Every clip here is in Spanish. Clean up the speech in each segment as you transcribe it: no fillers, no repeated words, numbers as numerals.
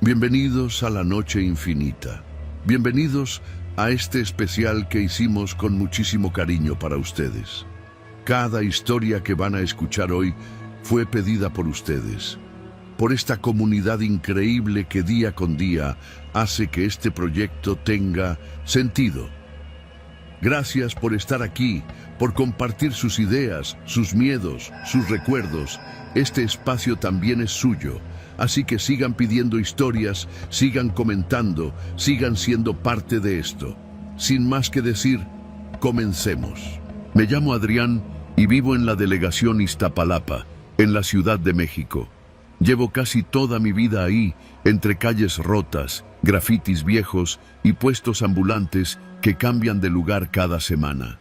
Bienvenidos a la Noche Infinita. Bienvenidos a este especial que hicimos con muchísimo cariño para ustedes. Cada historia que van a escuchar hoy fue pedida por ustedes, por esta comunidad increíble que día con día hace que este proyecto tenga sentido. Gracias por estar aquí, por compartir sus ideas, sus miedos, sus recuerdos. Este espacio también es suyo. Así que sigan pidiendo historias, sigan comentando, sigan siendo parte de esto. Sin más que decir, comencemos. Me llamo Adrián y vivo en la delegación Iztapalapa, en la Ciudad de México. Llevo casi toda mi vida ahí, entre calles rotas, grafitis viejos y puestos ambulantes que cambian de lugar cada semana.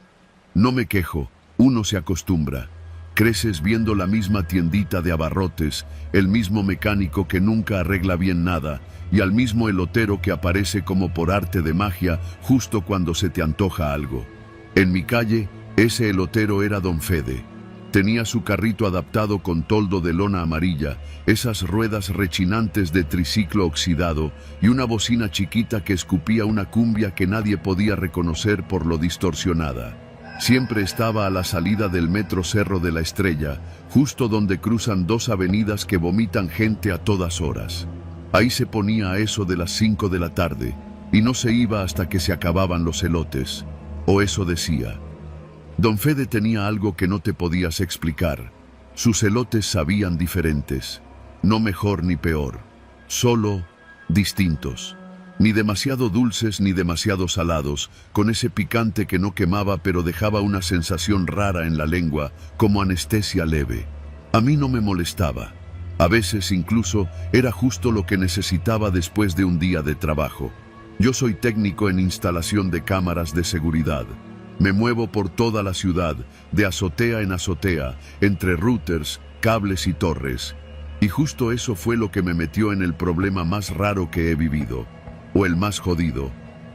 No me quejo, uno se acostumbra. Creces viendo la misma tiendita de abarrotes, el mismo mecánico que nunca arregla bien nada y al mismo elotero que aparece como por arte de magia justo cuando se te antoja algo. En mi calle, ese elotero era Don Fede. Tenía su carrito adaptado con toldo de lona amarilla, esas ruedas rechinantes de triciclo oxidado y una bocina chiquita que escupía una cumbia que nadie podía reconocer por lo distorsionada. Siempre estaba a la salida del metro Cerro de la Estrella, justo donde cruzan dos avenidas que vomitan gente a todas horas. Ahí se ponía a eso de las 5 de la tarde, y no se iba hasta que se acababan los elotes. O eso decía. Don Fede tenía algo que no te podías explicar. Sus elotes sabían diferentes. No mejor ni peor. Solo distintos. Ni demasiado dulces ni demasiado salados, con ese picante que no quemaba pero dejaba una sensación rara en la lengua, como anestesia leve. A mí no me molestaba. A veces incluso era justo lo que necesitaba después de un día de trabajo. Yo soy técnico en instalación de cámaras de seguridad. Me muevo por toda la ciudad, de azotea en azotea, entre routers, cables y torres. Y justo eso fue lo que me metió en el problema más raro que he vivido. O el más jodido,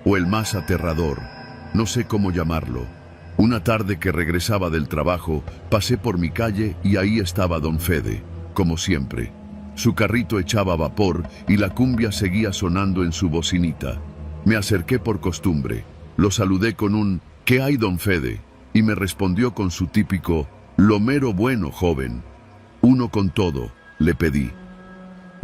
o el más aterrador, no sé cómo llamarlo. Una tarde que regresaba del trabajo, pasé por mi calle y ahí estaba Don Fede, como siempre. Su carrito echaba vapor y la cumbia seguía sonando en su bocinita. Me acerqué por costumbre, lo saludé con un «¿Qué hay, Don Fede?» y me respondió con su típico «Lo mero bueno, joven». «Uno con todo», le pedí.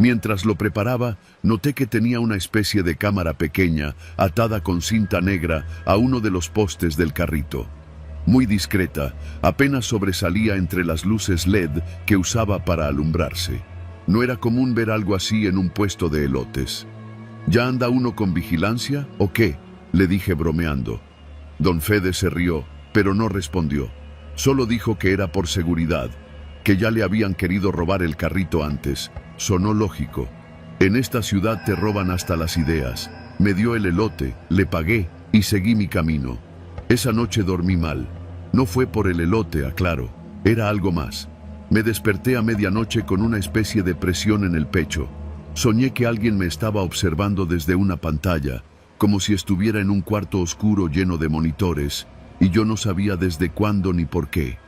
Mientras lo preparaba, noté que tenía una especie de cámara pequeña, atada con cinta negra a uno de los postes del carrito. Muy discreta, apenas sobresalía entre las luces LED que usaba para alumbrarse. No era común ver algo así en un puesto de elotes. ¿Ya anda uno con vigilancia o qué?, le dije bromeando. Don Fede se rió, pero no respondió. Solo dijo que era por seguridad, que ya le habían querido robar el carrito antes. Sonó lógico. En esta ciudad te roban hasta las ideas. Me dio el elote, le pagué y seguí mi camino. Esa noche dormí mal. No fue por el elote, aclaro. Era algo más. Me desperté a medianoche con una especie de presión en el pecho. Soñé que alguien me estaba observando desde una pantalla, como si estuviera en un cuarto oscuro lleno de monitores, y yo no sabía desde cuándo ni por qué.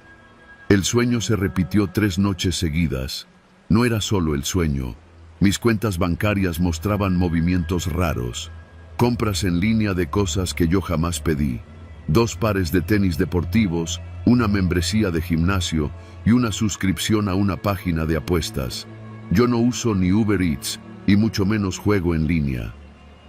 El sueño se repitió 3 noches seguidas. No era solo el sueño. Mis cuentas bancarias mostraban movimientos raros. Compras en línea de cosas que yo jamás pedí. 2 pares de tenis deportivos, una membresía de gimnasio y una suscripción a una página de apuestas. Yo no uso ni Uber Eats y mucho menos juego en línea.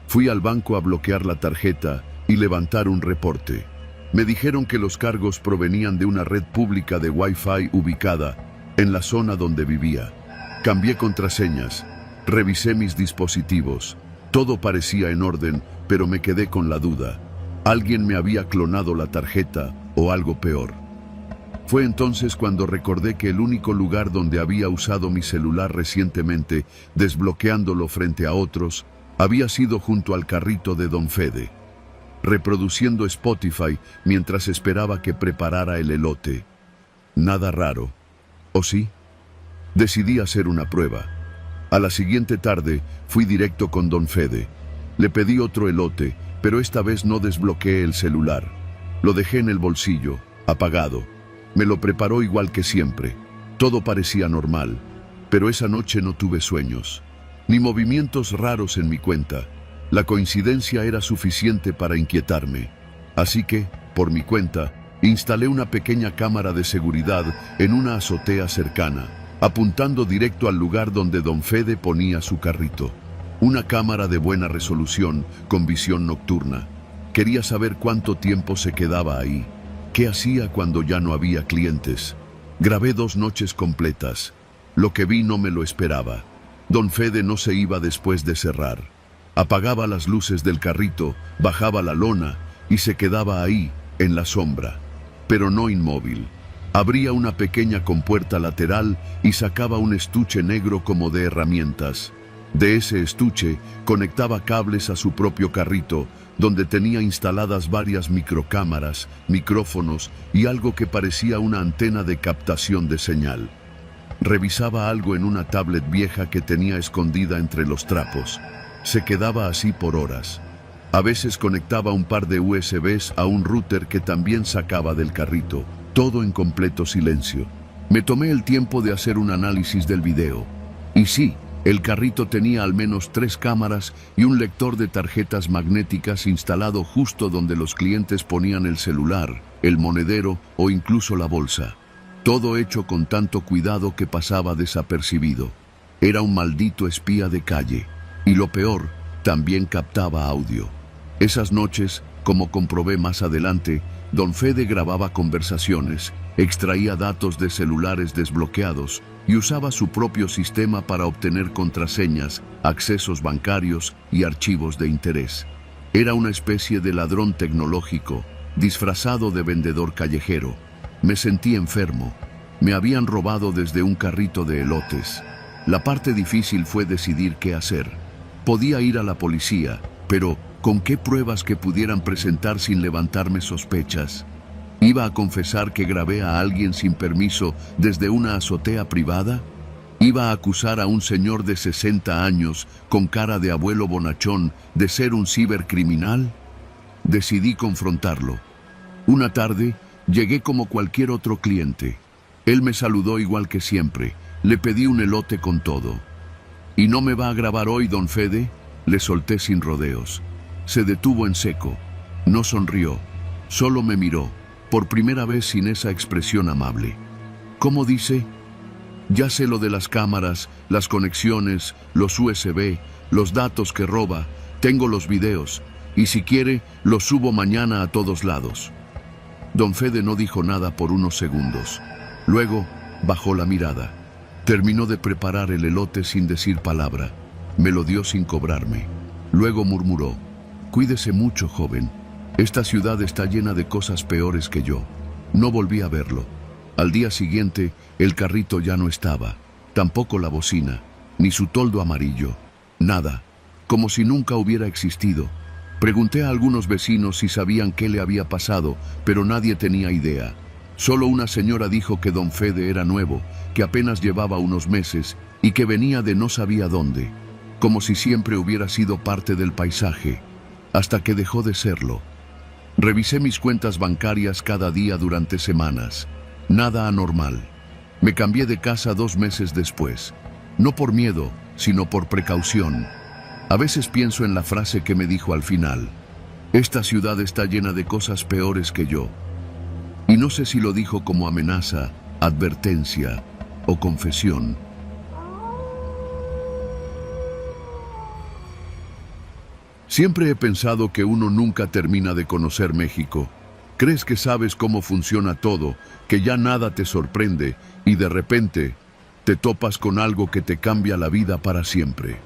Fui al banco a bloquear la tarjeta y levantar un reporte. Me dijeron que los cargos provenían de una red pública de Wi-Fi ubicada en la zona donde vivía. Cambié contraseñas, revisé mis dispositivos. Todo parecía en orden, pero me quedé con la duda. ¿Alguien me había clonado la tarjeta o algo peor? Fue entonces cuando recordé que el único lugar donde había usado mi celular recientemente, desbloqueándolo frente a otros, había sido junto al carrito de Don Fede, reproduciendo Spotify mientras esperaba que preparara el elote. Nada raro. ¿O sí? Decidí hacer una prueba. A la siguiente tarde fui directo con Don Fede. Le pedí otro elote, pero esta vez no desbloqueé el celular. Lo dejé en el bolsillo, apagado. Me lo preparó igual que siempre. Todo parecía normal, pero esa noche no tuve sueños. ni movimientos raros en mi cuenta. La coincidencia era suficiente para inquietarme. Así que, por mi cuenta, instalé una pequeña cámara de seguridad en una azotea cercana, apuntando directo al lugar donde don Fede ponía su carrito. Una cámara de buena resolución, con visión nocturna. Quería saber cuánto tiempo se quedaba ahí. ¿Qué hacía cuando ya no había clientes? Grabé 2 noches completas. Lo que vi no me lo esperaba. Don Fede no se iba después de cerrar. Apagaba las luces del carrito, bajaba la lona y se quedaba ahí, en la sombra. Pero no inmóvil. Abría una pequeña compuerta lateral y sacaba un estuche negro como de herramientas. De ese estuche conectaba cables a su propio carrito, donde tenía instaladas varias microcámaras, micrófonos y algo que parecía una antena de captación de señal. Revisaba algo en una tablet vieja que tenía escondida entre los trapos. Se quedaba así por horas. A veces conectaba un par de USBs a un router que también sacaba del carrito, todo en completo silencio. Me tomé el tiempo de hacer un análisis del video. Y sí, el carrito tenía al menos 3 cámaras y un lector de tarjetas magnéticas instalado justo donde los clientes ponían el celular, el monedero o incluso la bolsa. Todo hecho con tanto cuidado que pasaba desapercibido. Era un maldito espía de calle. Y lo peor, también captaba audio. Esas noches, como comprobé más adelante, don Fede grababa conversaciones, extraía datos de celulares desbloqueados y usaba su propio sistema para obtener contraseñas, accesos bancarios y archivos de interés. Era una especie de ladrón tecnológico, disfrazado de vendedor callejero. Me sentí enfermo. Me habían robado desde un carrito de elotes. La parte difícil fue decidir qué hacer. Podía ir a la policía, pero ¿con qué pruebas que pudieran presentar sin levantarme sospechas? ¿Iba a confesar que grabé a alguien sin permiso desde una azotea privada? ¿Iba a acusar a un señor de 60 años, con cara de abuelo bonachón, de ser un cibercriminal? Decidí confrontarlo. Una tarde, llegué como cualquier otro cliente. Él me saludó igual que siempre. Le pedí un elote con todo. ¿Y no me va a grabar hoy, don Fede? Le solté sin rodeos. Se detuvo en seco. No sonrió. Solo me miró, por primera vez sin esa expresión amable. ¿Cómo dice? Ya sé lo de las cámaras, las conexiones, los USB, los datos que roba. Tengo los videos. Y si quiere, los subo mañana a todos lados. Don Fede no dijo nada por unos segundos. Luego, bajó la mirada. Terminó de preparar el elote sin decir palabra. Me lo dio sin cobrarme. Luego murmuró: «Cuídese mucho, joven. Esta ciudad está llena de cosas peores que yo». No volví a verlo. Al día siguiente, el carrito ya no estaba. Tampoco la bocina, ni su toldo amarillo. Nada. Como si nunca hubiera existido. Pregunté a algunos vecinos si sabían qué le había pasado, pero nadie tenía idea. Solo una señora dijo que don Fede era nuevo, que apenas llevaba unos meses y que venía de no sabía dónde, como si siempre hubiera sido parte del paisaje, hasta que dejó de serlo. Revisé mis cuentas bancarias cada día durante semanas. Nada anormal. Me cambié de casa 2 meses después. No por miedo, sino por precaución. A veces pienso en la frase que me dijo al final: «Esta ciudad está llena de cosas peores que yo». Y no sé si lo dijo como amenaza, advertencia o confesión. Siempre he pensado que uno nunca termina de conocer México. Crees que sabes cómo funciona todo, que ya nada te sorprende, y de repente te topas con algo que te cambia la vida para siempre.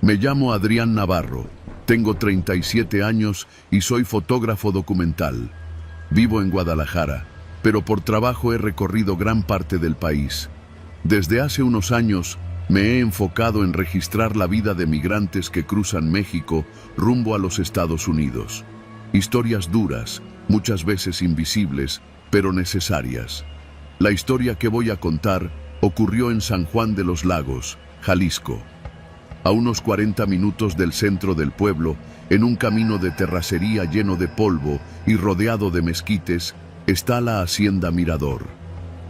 Me llamo Adrián Navarro, tengo 37 años y soy fotógrafo documental. Vivo en Guadalajara, pero por trabajo he recorrido gran parte del país. Desde hace unos años me he enfocado en registrar la vida de migrantes que cruzan México rumbo a los Estados Unidos. Historias duras, muchas veces invisibles, pero necesarias. La historia que voy a contar ocurrió en San Juan de los Lagos, Jalisco. A unos 40 minutos del centro del pueblo, en un camino de terracería lleno de polvo y rodeado de mezquites, está la Hacienda Mirador.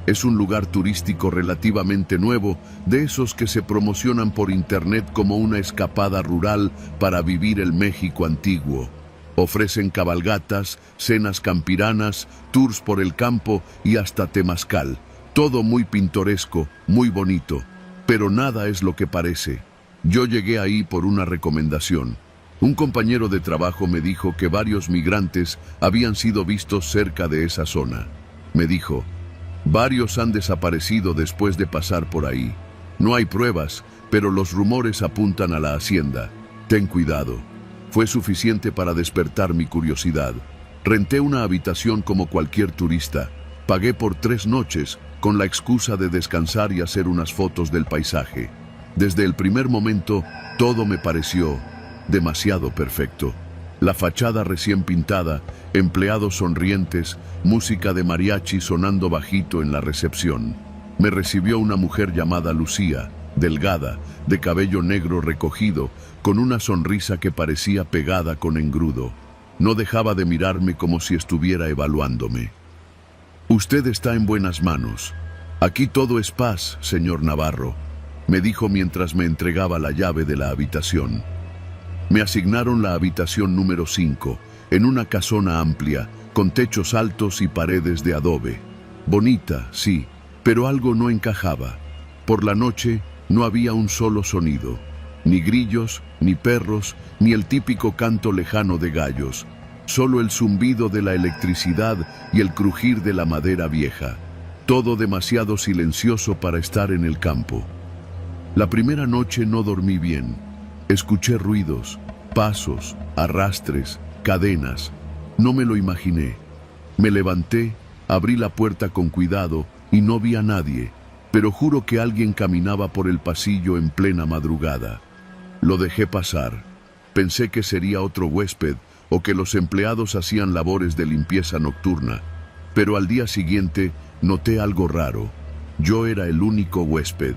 Es un lugar turístico relativamente nuevo, de esos que se promocionan por internet como una escapada rural para vivir el México antiguo. Ofrecen cabalgatas, cenas campiranas, tours por el campo y hasta temazcal. Todo muy pintoresco, muy bonito. Pero nada es lo que parece. Yo llegué ahí por una recomendación. Un compañero de trabajo me dijo que varios migrantes habían sido vistos cerca de esa zona. Me dijo: varios han desaparecido después de pasar por ahí. No hay pruebas, pero los rumores apuntan a la hacienda. Ten cuidado. Fue suficiente para despertar mi curiosidad. Renté una habitación como cualquier turista. Pagué por 3 noches, con la excusa de descansar y hacer unas fotos del paisaje. Desde el primer momento, todo me pareció demasiado perfecto. La fachada recién pintada, empleados sonrientes, música de mariachi sonando bajito en la recepción. Me recibió una mujer llamada Lucía, delgada, de cabello negro recogido, con una sonrisa que parecía pegada con engrudo. No dejaba de mirarme como si estuviera evaluándome. Usted está en buenas manos. Aquí todo es paz, señor Navarro, me dijo mientras me entregaba la llave de la habitación. Me asignaron la habitación número 5, en una casona amplia, con techos altos y paredes de adobe. Bonita, sí, pero algo no encajaba. Por la noche no había un solo sonido, ni grillos, ni perros, ni el típico canto lejano de gallos, solo el zumbido de la electricidad y el crujir de la madera vieja. Todo demasiado silencioso para estar en el campo. La primera noche no dormí bien. Escuché ruidos, pasos, arrastres, cadenas. No me lo imaginé. Me levanté, abrí la puerta con cuidado y no vi a nadie, pero juro que alguien caminaba por el pasillo en plena madrugada. Lo dejé pasar. Pensé que sería otro huésped o que los empleados hacían labores de limpieza nocturna, pero al día siguiente noté algo raro. Yo era el único huésped.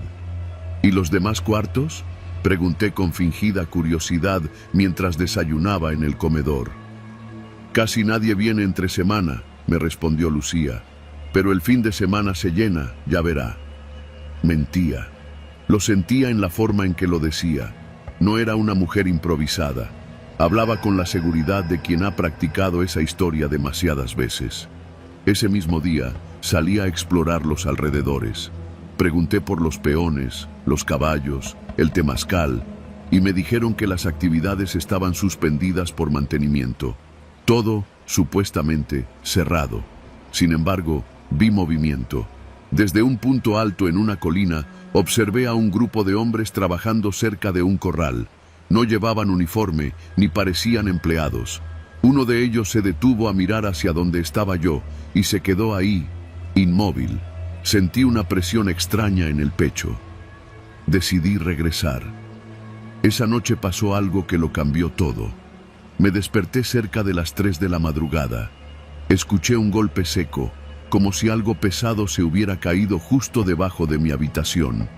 ¿Y los demás cuartos?, pregunté con fingida curiosidad mientras desayunaba en el comedor. Casi nadie viene entre semana, me respondió Lucía, pero el fin de semana se llena, ya verá. Mentía. Lo sentía en la forma en que lo decía. No era una mujer improvisada. Hablaba con la seguridad de quien ha practicado esa historia demasiadas veces. Ese mismo día salí a explorar los alrededores. Pregunté por los peones, los caballos, el temazcal, y me dijeron que las actividades estaban suspendidas por mantenimiento. Todo, supuestamente, cerrado. Sin embargo, vi movimiento. Desde un punto alto en una colina, observé a un grupo de hombres trabajando cerca de un corral. No llevaban uniforme, ni parecían empleados. Uno de ellos se detuvo a mirar hacia donde estaba yo, y se quedó ahí, inmóvil. Sentí una presión extraña en el pecho. Decidí regresar. Esa noche pasó algo que lo cambió todo. Me desperté cerca de las 3 de la madrugada. Escuché un golpe seco, como si algo pesado se hubiera caído justo debajo de mi habitación.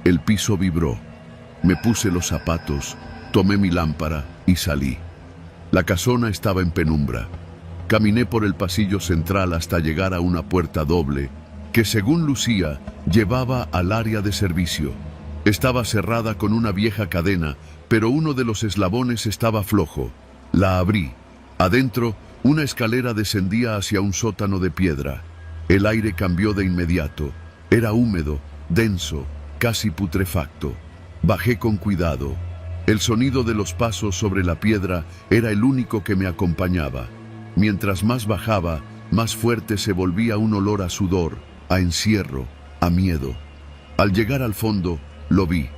El piso vibró. Me puse los zapatos, tomé mi lámpara y salí. La casona estaba en penumbra. Caminé por el pasillo central hasta llegar a una puerta doble que, según Lucía, llevaba al área de servicio. Estaba cerrada con una vieja cadena, pero uno de los eslabones estaba flojo. La abrí. Adentro, una escalera descendía hacia un sótano de piedra. El aire cambió de inmediato. Era húmedo, denso, casi putrefacto. Bajé con cuidado. El sonido de los pasos sobre la piedra era el único que me acompañaba. Mientras más bajaba, más fuerte se volvía un olor a sudor, a encierro, a miedo. Al llegar al fondo, lo vi.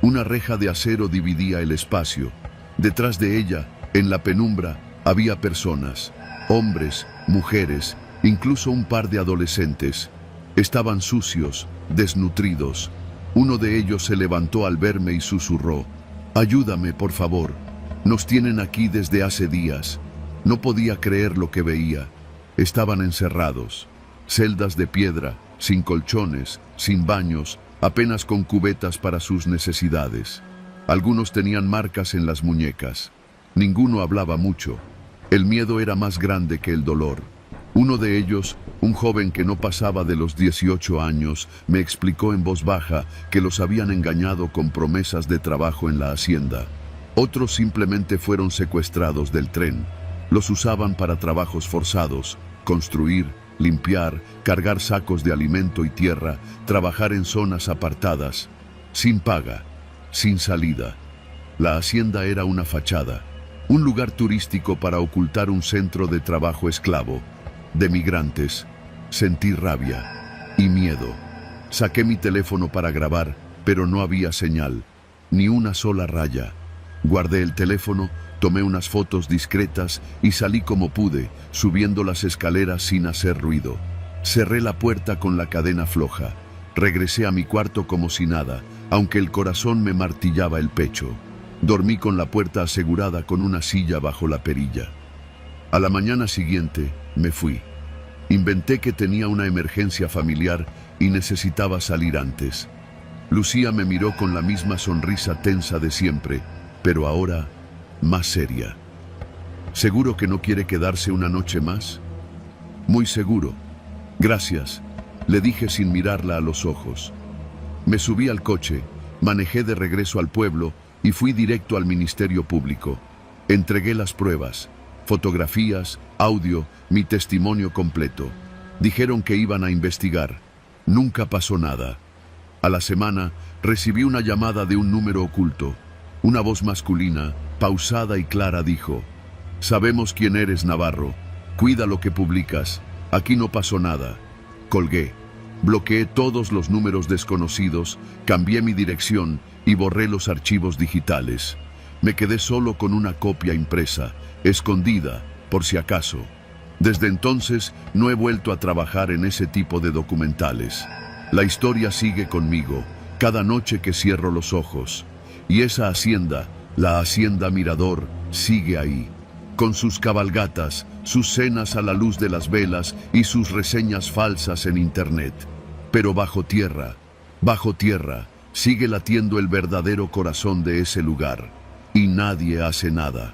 Una reja de acero dividía el espacio. Detrás de ella, en la penumbra, había personas, hombres, mujeres, incluso un par de adolescentes. Estaban sucios, desnutridos. Uno de ellos se levantó al verme y susurró: «Ayúdame, por favor. Nos tienen aquí desde hace días». No podía creer lo que veía. Estaban encerrados. Celdas de piedra, sin colchones, sin baños, apenas con cubetas para sus necesidades. Algunos tenían marcas en las muñecas. Ninguno hablaba mucho. El miedo era más grande que el dolor. Uno de ellos, un joven que no pasaba de los 18 años, me explicó en voz baja que los habían engañado con promesas de trabajo en la hacienda. Otros simplemente fueron secuestrados del tren. Los usaban para trabajos forzados, construir, limpiar, cargar sacos de alimento y tierra, trabajar en zonas apartadas, sin paga, sin salida. La hacienda era una fachada, un lugar turístico para ocultar un centro de trabajo esclavo, de migrantes. Sentí rabia y miedo. Saqué mi teléfono para grabar, pero no había señal, ni una sola raya. Guardé el teléfono, tomé unas fotos discretas y salí como pude, subiendo las escaleras sin hacer ruido. Cerré la puerta con la cadena floja. Regresé a mi cuarto como si nada, aunque el corazón me martillaba el pecho. Dormí con la puerta asegurada con una silla bajo la perilla. A la mañana siguiente, me fui. Inventé que tenía una emergencia familiar y necesitaba salir antes. Lucía me miró con la misma sonrisa tensa de siempre, pero ahora más seria. ¿Seguro que no quiere quedarse una noche más? Muy seguro. Gracias, le dije sin mirarla a los ojos. Me subí al coche, manejé de regreso al pueblo y fui directo al Ministerio Público. Entregué las pruebas, fotografías, audio, mi testimonio completo. Dijeron que iban a investigar. Nunca pasó nada. A la semana recibí una llamada de un número oculto. Una voz masculina, pausada y clara, dijo: «Sabemos quién eres, Navarro. Cuida lo que publicas. Aquí no pasó nada». Colgué. Bloqueé todos los números desconocidos, cambié mi dirección y borré los archivos digitales. Me quedé solo con una copia impresa, escondida, por si acaso. Desde entonces no he vuelto a trabajar en ese tipo de documentales. La historia sigue conmigo, cada noche que cierro los ojos. Y esa hacienda, la Hacienda Mirador, sigue ahí, con sus cabalgatas, sus cenas a la luz de las velas y sus reseñas falsas en internet. Pero bajo tierra, sigue latiendo el verdadero corazón de ese lugar. Y nadie hace nada.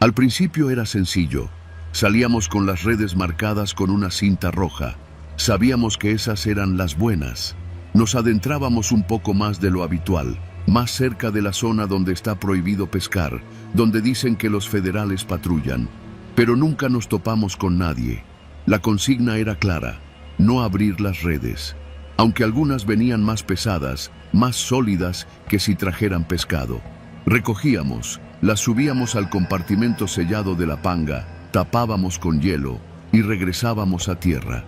Al principio era sencillo. Salíamos con las redes marcadas con una cinta roja. Sabíamos que esas eran las buenas. Nos adentrábamos un poco más de lo habitual, más cerca de la zona donde está prohibido pescar, donde dicen que los federales patrullan. Pero nunca nos topamos con nadie. La consigna era clara: no abrir las redes. Aunque algunas venían más pesadas, más sólidas que si trajeran pescado. Recogíamos, las subíamos al compartimento sellado de la panga, tapábamos con hielo y regresábamos a tierra.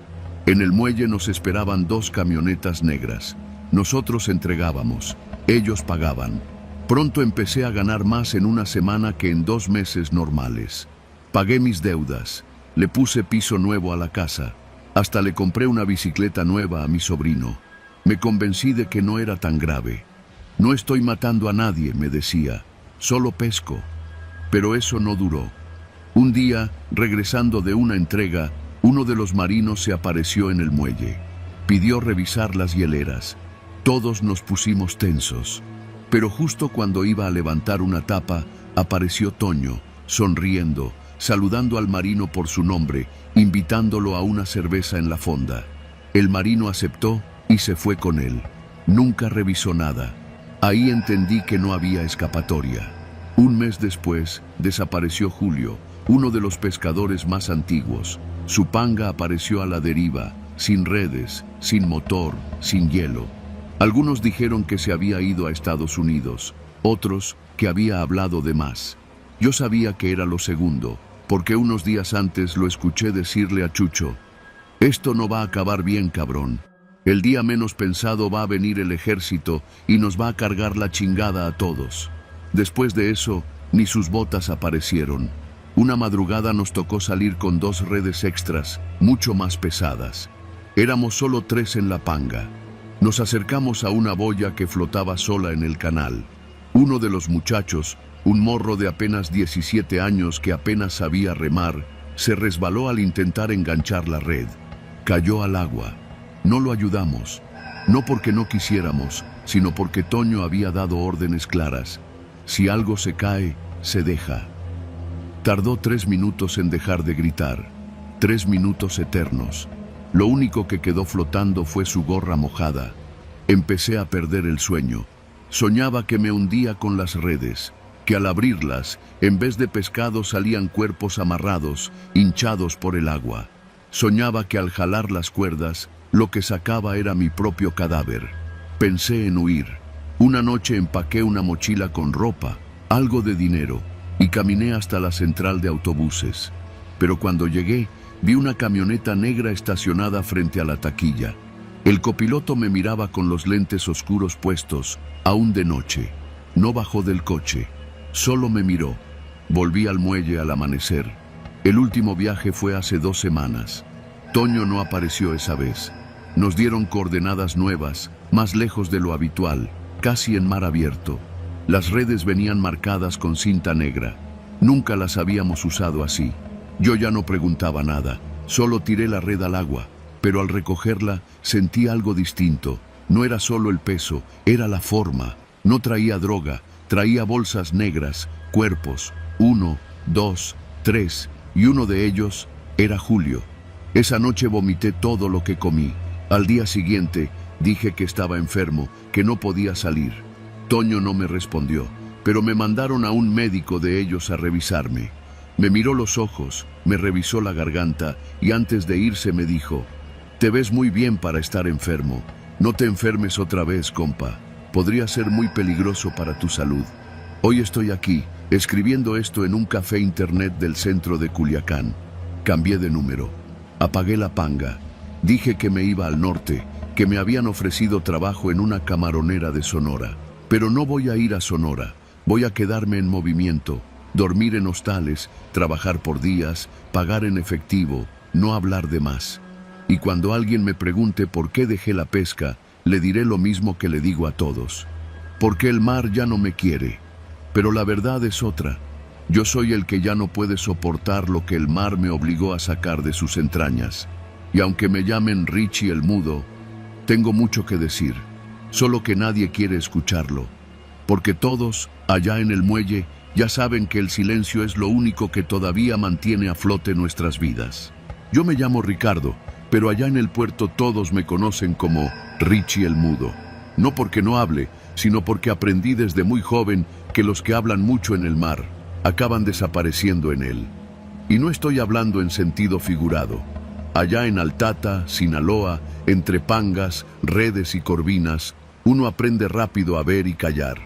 En el muelle nos esperaban 2 camionetas negras. Nosotros entregábamos, ellos pagaban. Pronto empecé a ganar más en una semana que en 2 meses normales. Pagué mis deudas, le puse piso nuevo a la casa, hasta le compré una bicicleta nueva a mi sobrino. Me convencí de que no era tan grave. No estoy matando a nadie, me decía, solo pesco. Pero eso no duró. Un día, regresando de una entrega, uno de los marinos se apareció en el muelle. Pidió revisar las hieleras. Todos nos pusimos tensos. Pero justo cuando iba a levantar una tapa, apareció Toño, sonriendo, saludando al marino por su nombre, invitándolo a una cerveza en la fonda. El marino aceptó y se fue con él. Nunca revisó nada. Ahí entendí que no había escapatoria. Un mes después, desapareció Julio, uno de los pescadores más antiguos. Su panga apareció a la deriva, sin redes, sin motor, sin hielo. Algunos dijeron que se había ido a Estados Unidos, otros que había hablado de más. Yo sabía que era lo segundo, porque unos días antes lo escuché decirle a Chucho: «Esto no va a acabar bien, cabrón. El día menos pensado va a venir el ejército y nos va a cargar la chingada a todos». Después de eso, ni sus botas aparecieron. Una madrugada nos tocó salir con 2 redes extras, mucho más pesadas. Éramos solo 3 en la panga. Nos acercamos a una boya que flotaba sola en el canal. Uno de los muchachos, un morro de apenas 17 años que apenas sabía remar, se resbaló al intentar enganchar la red. Cayó al agua. No lo ayudamos, no porque no quisiéramos, sino porque Toño había dado órdenes claras: si algo se cae, se deja. Tardó 3 minutos en dejar de gritar, 3 minutos eternos. Lo único que quedó flotando fue su gorra mojada. Empecé a perder el sueño. Soñaba que me hundía con las redes, que al abrirlas, en vez de pescado salían cuerpos amarrados, hinchados por el agua. Soñaba que al jalar las cuerdas, lo que sacaba era mi propio cadáver. Pensé en huir. Una noche empaqué una mochila con ropa, algo de dinero, y caminé hasta la central de autobuses. Pero cuando llegué, vi una camioneta negra estacionada frente a la taquilla. El copiloto me miraba con los lentes oscuros puestos, aún de noche. No bajó del coche, solo me miró. Volví al muelle al amanecer. El último viaje fue hace 2 semanas. Toño no apareció esa vez. Nos dieron coordenadas nuevas, más lejos de lo habitual, casi en mar abierto. Las redes venían marcadas con cinta negra. Nunca las habíamos usado así. Yo ya no preguntaba nada, solo tiré la red al agua, pero al recogerla sentí algo distinto. No era solo el peso, era la forma. No traía droga, traía bolsas negras, cuerpos, 1, 2, 3, y uno de ellos era Julio. Esa noche vomité todo lo que comí. Al día siguiente dije que estaba enfermo, que no podía salir. Toño no me respondió, pero me mandaron a un médico de ellos a revisarme. Me miró los ojos, me revisó la garganta y antes de irse me dijo: «Te ves muy bien para estar enfermo. No te enfermes otra vez, compa. Podría ser muy peligroso para tu salud». Hoy estoy aquí, escribiendo esto en un café internet del centro de Culiacán. Cambié de número. Apagué la panga. Dije que me iba al norte, que me habían ofrecido trabajo en una camaronera de Sonora. Pero no voy a ir a Sonora. Voy a quedarme en movimiento, dormir en hostales, trabajar por días, pagar en efectivo, no hablar de más. Y cuando alguien me pregunte por qué dejé la pesca, le diré lo mismo que le digo a todos: porque el mar ya no me quiere. Pero la verdad es otra. Yo soy el que ya no puede soportar lo que el mar me obligó a sacar de sus entrañas. Y aunque me llamen Richie el Mudo, tengo mucho que decir, solo que nadie quiere escucharlo. Porque todos, allá en el muelle, ya saben que el silencio es lo único que todavía mantiene a flote nuestras vidas. Yo me llamo Ricardo, pero allá en el puerto todos me conocen como Richie el Mudo. No porque no hable, sino porque aprendí desde muy joven que los que hablan mucho en el mar acaban desapareciendo en él. Y no estoy hablando en sentido figurado. Allá en Altata, Sinaloa, entre pangas, redes y corvinas, uno aprende rápido a ver y callar.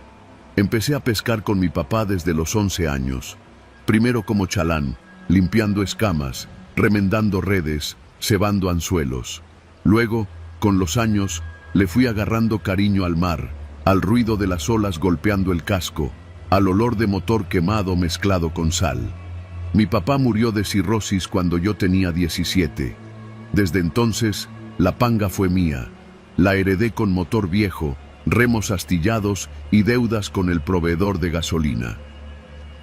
Empecé a pescar con mi papá desde los 11 años. Primero como chalán, limpiando escamas, remendando redes, cebando anzuelos. Luego, con los años, le fui agarrando cariño al mar, al ruido de las olas golpeando el casco, al olor de motor quemado mezclado con sal. Mi papá murió de cirrosis cuando yo tenía 17. Desde entonces, la panga fue mía. La heredé con motor viejo, remos astillados y deudas con el proveedor de gasolina.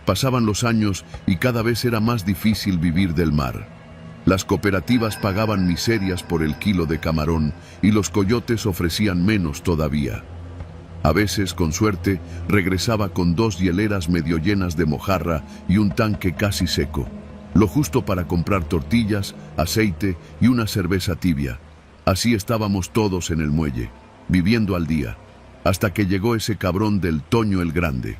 Pasaban los años y cada vez era más difícil vivir del mar. Las cooperativas pagaban miserias por el kilo de camarón y los coyotes ofrecían menos todavía. A veces, con suerte, regresaba con 2 hieleras medio llenas de mojarra y un tanque casi seco, lo justo para comprar tortillas, aceite y una cerveza tibia. Así estábamos todos en el muelle, viviendo al día, hasta que llegó ese cabrón del Toño el Grande.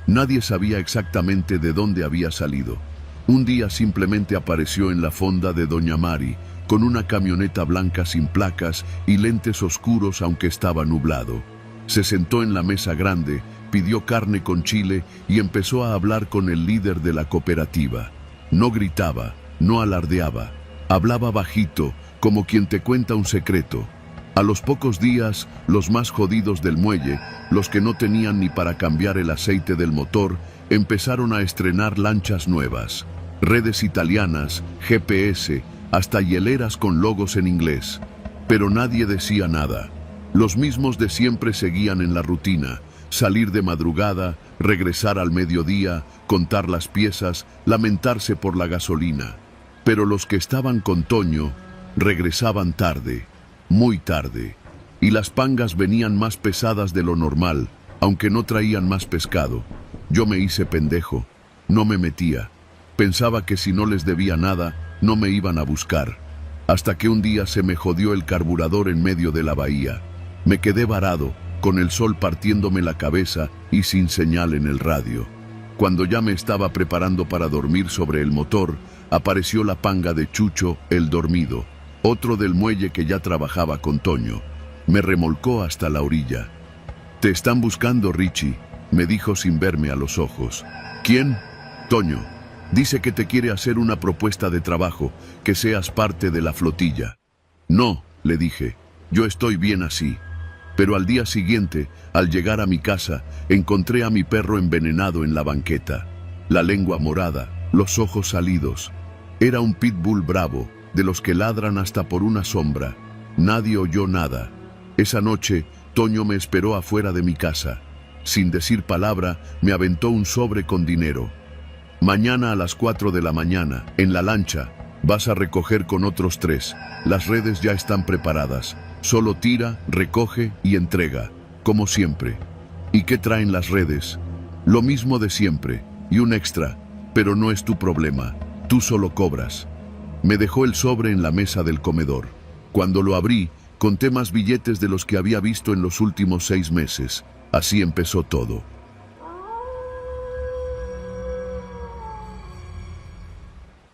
Nadie sabía exactamente de dónde había salido. Un día simplemente apareció en la fonda de Doña Mari, con una camioneta blanca sin placas y lentes oscuros aunque estaba nublado. Se sentó en la mesa grande, pidió carne con chile y empezó a hablar con el líder de la cooperativa. No gritaba, no alardeaba, hablaba bajito, como quien te cuenta un secreto. A los pocos días, los más jodidos del muelle, los que no tenían ni para cambiar el aceite del motor, empezaron a estrenar lanchas nuevas, redes italianas, GPS, hasta hieleras con logos en inglés. Pero nadie decía nada. Los mismos de siempre seguían en la rutina: salir de madrugada, regresar al mediodía, contar las piezas, lamentarse por la gasolina. Pero los que estaban con Toño regresaban tarde, muy tarde, y las pangas venían más pesadas de lo normal, aunque no traían más pescado. Yo me hice pendejo. No me metía. Pensaba que si no les debía nada, no me iban a buscar. Hasta que un día se me jodió el carburador en medio de la bahía. Me quedé varado, con el sol partiéndome la cabeza y sin señal en el radio. Cuando ya me estaba preparando para dormir sobre el motor, apareció la panga de Chucho, el dormido, otro del muelle que ya trabajaba con Toño. Me remolcó hasta la orilla. «Te están buscando, Richie», me dijo sin verme a los ojos. «¿Quién?» «Toño. Dice que te quiere hacer una propuesta de trabajo, que seas parte de la flotilla». «No», le dije, «yo estoy bien así». Pero al día siguiente, al llegar a mi casa, encontré a mi perro envenenado en la banqueta. La lengua morada, los ojos salidos. Era un pitbull bravo, de los que ladran hasta por una sombra. Nadie oyó nada. Esa noche, Toño me esperó afuera de mi casa. Sin decir palabra, me aventó un sobre con dinero. «Mañana a las 4 de la mañana, en la lancha, vas a recoger con otros 3. Las redes ya están preparadas. Solo tira, recoge y entrega, como siempre». «¿Y qué traen las redes?» «Lo mismo de siempre, y un extra, pero no es tu problema. Tú solo cobras». Me dejó el sobre en la mesa del comedor. Cuando lo abrí, conté más billetes de los que había visto en los últimos 6 meses. Así empezó todo.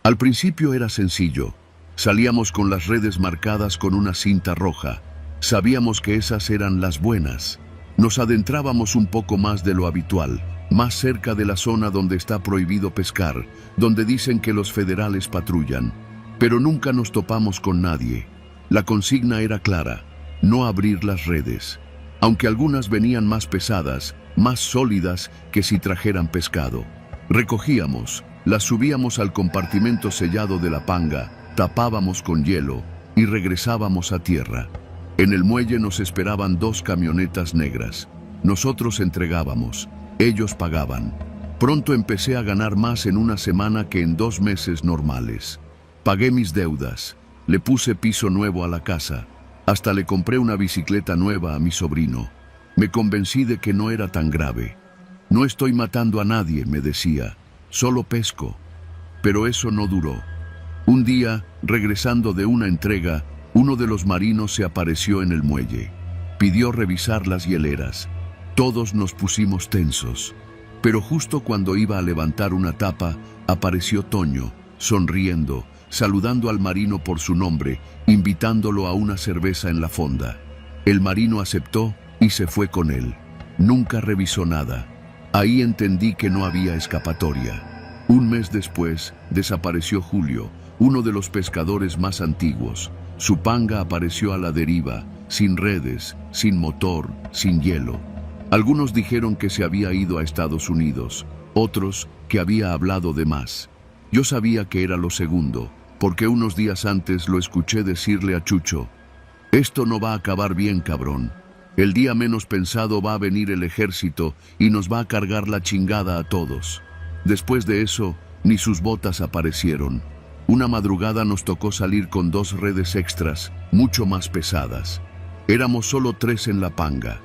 Al principio era sencillo. Salíamos con las redes marcadas con una cinta roja. Sabíamos que esas eran las buenas. Nos adentrábamos un poco más de lo habitual, más cerca de la zona donde está prohibido pescar, donde dicen que los federales patrullan. Pero nunca nos topamos con nadie. La consigna era clara: no abrir las redes. Aunque algunas venían más pesadas, más sólidas que si trajeran pescado. Recogíamos, las subíamos al compartimento sellado de la panga, tapábamos con hielo y regresábamos a tierra. En el muelle nos esperaban 2 camionetas negras. Nosotros entregábamos, ellos pagaban. Pronto empecé a ganar más en una semana que en 2 meses normales. Pagué mis deudas, le puse piso nuevo a la casa, hasta le compré una bicicleta nueva a mi sobrino. Me convencí de que no era tan grave. «No estoy matando a nadie», me decía, «solo pesco». Pero eso no duró. Un día, regresando de una entrega, uno de los marinos se apareció en el muelle. Pidió revisar las hieleras. Todos nos pusimos tensos. Pero justo cuando iba a levantar una tapa, apareció Toño, sonriendo, saludando al marino por su nombre, invitándolo a una cerveza en la fonda. El marino aceptó y se fue con él. Nunca revisó nada. Ahí entendí que no había escapatoria. Un mes después, desapareció Julio, uno de los pescadores más antiguos. Su panga apareció a la deriva, sin redes, sin motor, sin hielo. Algunos dijeron que se había ido a Estados Unidos, otros que había hablado de más. Yo sabía que era lo segundo, porque unos días antes lo escuché decirle a Chucho: «Esto no va a acabar bien, cabrón. El día menos pensado va a venir el ejército y nos va a cargar la chingada a todos». Después de eso, ni sus botas aparecieron. Una madrugada nos tocó salir con 2 redes extras, mucho más pesadas. Éramos solo 3 en la panga.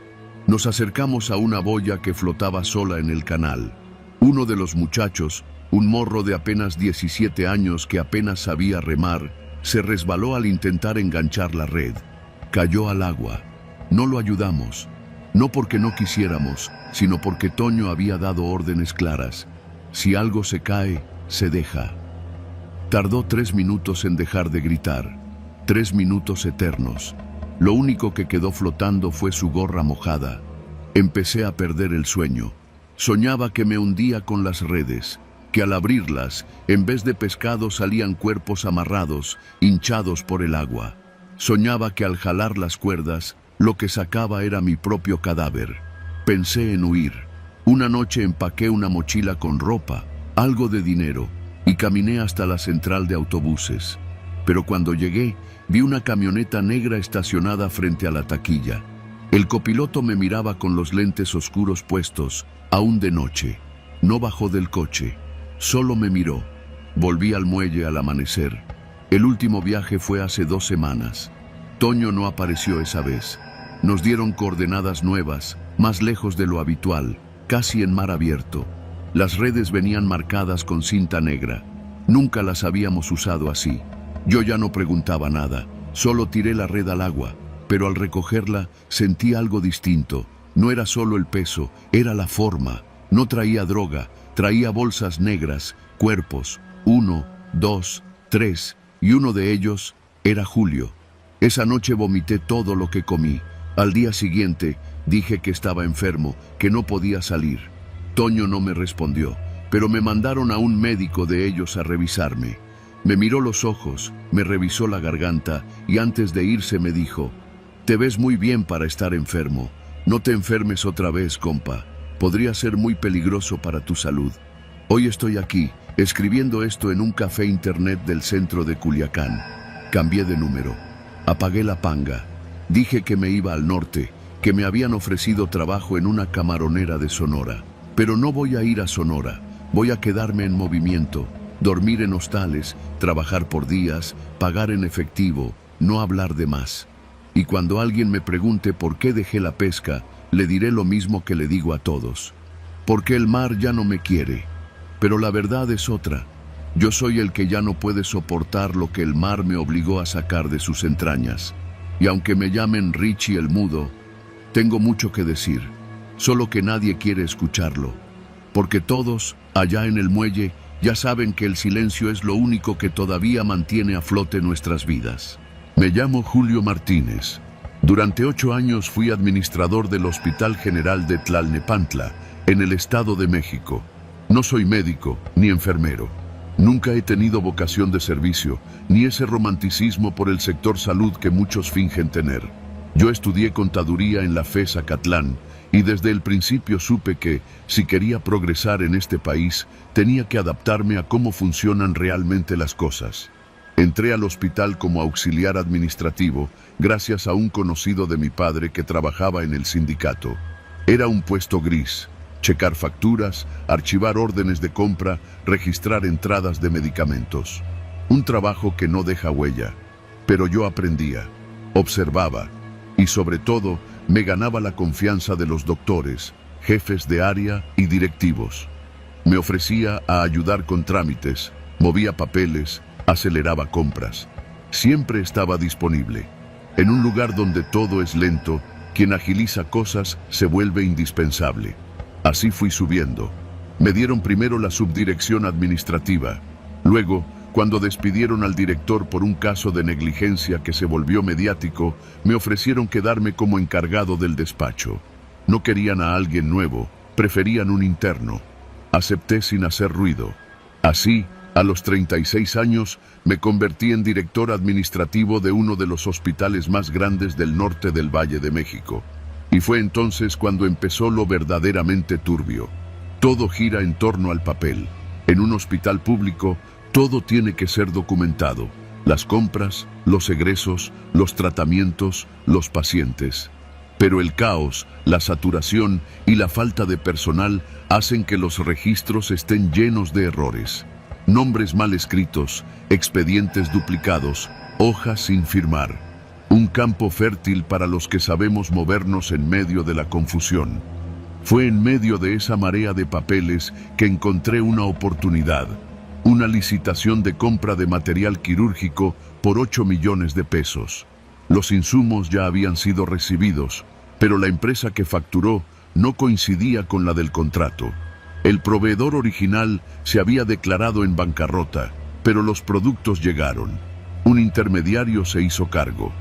Nos acercamos a una boya que flotaba sola en el canal. Uno de los muchachos, un morro de apenas 17 años que apenas sabía remar, se resbaló al intentar enganchar la red. Cayó al agua. No lo ayudamos, no porque no quisiéramos, sino porque Toño había dado órdenes claras. Si algo se cae, se deja. Tardó 3 minutos en dejar de gritar, 3 minutos eternos. Lo único que quedó flotando fue su gorra mojada. Empecé a perder el sueño. Soñaba que me hundía con las redes, que al abrirlas, en vez de pescado salían cuerpos amarrados, hinchados por el agua. Soñaba que al jalar las cuerdas, lo que sacaba era mi propio cadáver. Pensé en huir. Una noche empaqué una mochila con ropa, algo de dinero, y caminé hasta la central de autobuses. Pero cuando llegué, vi una camioneta negra estacionada frente a la taquilla. El copiloto me miraba con los lentes oscuros puestos, aún de noche. No bajó del coche, solo me miró. Volví al muelle al amanecer. El último viaje fue hace 2 semanas. Toño no apareció esa vez. Nos dieron coordenadas nuevas, más lejos de lo habitual, casi en mar abierto. Las redes venían marcadas con cinta negra. Nunca las habíamos usado así. Yo ya no preguntaba nada, solo tiré la red al agua, pero al recogerla sentí algo distinto. No era solo el peso, era la forma. No traía droga, traía bolsas negras, cuerpos, 1, 2, 3, y uno de ellos era Julio. Esa noche vomité todo lo que comí. Al día siguiente dije que estaba enfermo, que no podía salir. Toño no me respondió, pero me mandaron a un médico de ellos a revisarme. Me miró los ojos, me revisó la garganta y antes de irse me dijo: «Te ves muy bien para estar enfermo. No te enfermes otra vez, compa. Podría ser muy peligroso para tu salud». Hoy estoy aquí, escribiendo esto en un café internet del centro de Culiacán. Cambié de número. Apagué la panga. Dije que me iba al norte, que me habían ofrecido trabajo en una camaronera de Sonora. Pero no voy a ir a Sonora. Voy a quedarme en movimiento, dormir en hostales, trabajar por días, pagar en efectivo, no hablar de más. Y cuando alguien me pregunte por qué dejé la pesca, le diré lo mismo que le digo a todos: porque el mar ya no me quiere. Pero la verdad es otra. Yo soy el que ya no puede soportar lo que el mar me obligó a sacar de sus entrañas. Y aunque me llamen Richie el Mudo, tengo mucho que decir, solo que nadie quiere escucharlo. Porque todos, allá en el muelle, ya saben que el silencio es lo único que todavía mantiene a flote nuestras vidas. Me llamo Julio Martínez. Durante 8 años fui administrador del Hospital General de Tlalnepantla, en el Estado de México. No soy médico ni enfermero. Nunca he tenido vocación de servicio, ni ese romanticismo por el sector salud que muchos fingen tener. Yo estudié contaduría en la FES Acatlán, y desde el principio supe que, si quería progresar en este país, tenía que adaptarme a cómo funcionan realmente las cosas. Entré al hospital como auxiliar administrativo, gracias a un conocido de mi padre que trabajaba en el sindicato. Era un puesto gris: checar facturas, archivar órdenes de compra, registrar entradas de medicamentos. Un trabajo que no deja huella. Pero yo aprendía, observaba, y sobre todo, me ganaba la confianza de los doctores, jefes de área y directivos. Me ofrecía a ayudar con trámites, movía papeles, aceleraba compras. Siempre estaba disponible. En un lugar donde todo es lento, quien agiliza cosas se vuelve indispensable. Así fui subiendo. Me dieron primero la subdirección administrativa. Luego, cuando despidieron al director por un caso de negligencia que se volvió mediático, me ofrecieron quedarme como encargado del despacho. No querían a alguien nuevo, preferían un interno. Acepté sin hacer ruido. Así, a los 36 años, me convertí en director administrativo de uno de los hospitales más grandes del norte del Valle de México. Y fue entonces cuando empezó lo verdaderamente turbio. Todo gira en torno al papel. En un hospital público, todo tiene que ser documentado: las compras, los egresos, los tratamientos, los pacientes. Pero el caos, la saturación y la falta de personal hacen que los registros estén llenos de errores. Nombres mal escritos, expedientes duplicados, hojas sin firmar. Un campo fértil para los que sabemos movernos en medio de la confusión. Fue en medio de esa marea de papeles que encontré una oportunidad. Una licitación de compra de material quirúrgico por 8 millones de pesos. Los insumos ya habían sido recibidos, pero la empresa que facturó no coincidía con la del contrato. El proveedor original se había declarado en bancarrota, pero los productos llegaron. Un intermediario se hizo cargo.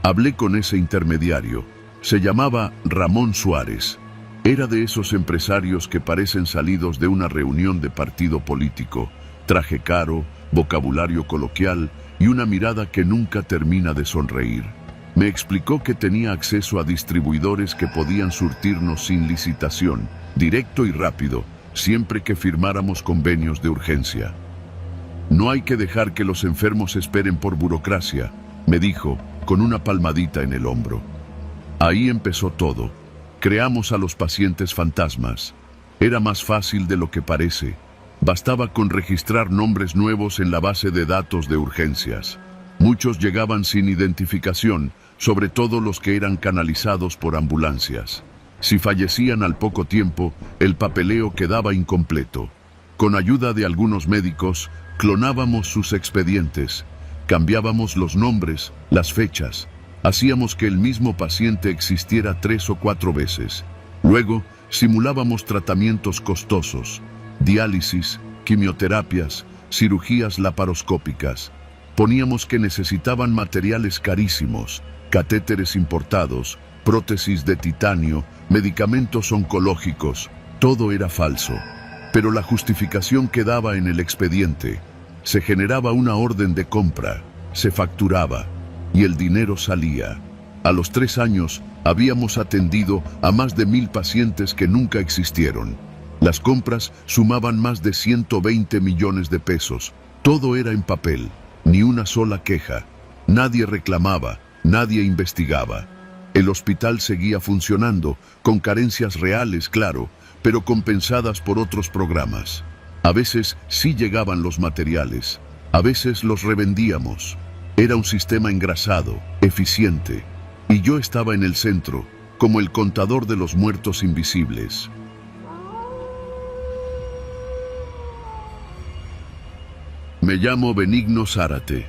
Hablé con ese intermediario. Se llamaba Ramón Suárez. Era de esos empresarios que parecen salidos de una reunión de partido político. Traje caro, vocabulario coloquial y una mirada que nunca termina de sonreír. Me explicó que tenía acceso a distribuidores que podían surtirnos sin licitación, directo y rápido, siempre que firmáramos convenios de urgencia. No hay que dejar que los enfermos esperen por burocracia, me dijo, con una palmadita en el hombro. Ahí empezó todo. Creamos a los pacientes fantasmas. Era más fácil de lo que parece. Bastaba con registrar nombres nuevos en la base de datos de urgencias. Muchos llegaban sin identificación, sobre todo los que eran canalizados por ambulancias. Si fallecían al poco tiempo, el papeleo quedaba incompleto. Con ayuda de algunos médicos, clonábamos sus expedientes, cambiábamos los nombres, las fechas, hacíamos que el mismo paciente existiera 3 o 4 veces. Luego, simulábamos tratamientos costosos, diálisis, quimioterapias, cirugías laparoscópicas. Poníamos que necesitaban materiales carísimos, catéteres importados, prótesis de titanio, medicamentos oncológicos. Todo era falso. Pero la justificación quedaba en el expediente. Se generaba una orden de compra, se facturaba y el dinero salía. A los 3 años habíamos atendido a más de 1000 pacientes que nunca existieron. Las compras sumaban más de 120 millones de pesos. Todo era en papel, ni una sola queja. Nadie reclamaba, nadie investigaba. El hospital seguía funcionando, con carencias reales, claro, pero compensadas por otros programas. A veces sí llegaban los materiales, a veces los revendíamos. Era un sistema engrasado, eficiente, y yo estaba en el centro, como el contador de los muertos invisibles. Me llamo Benigno Zárate.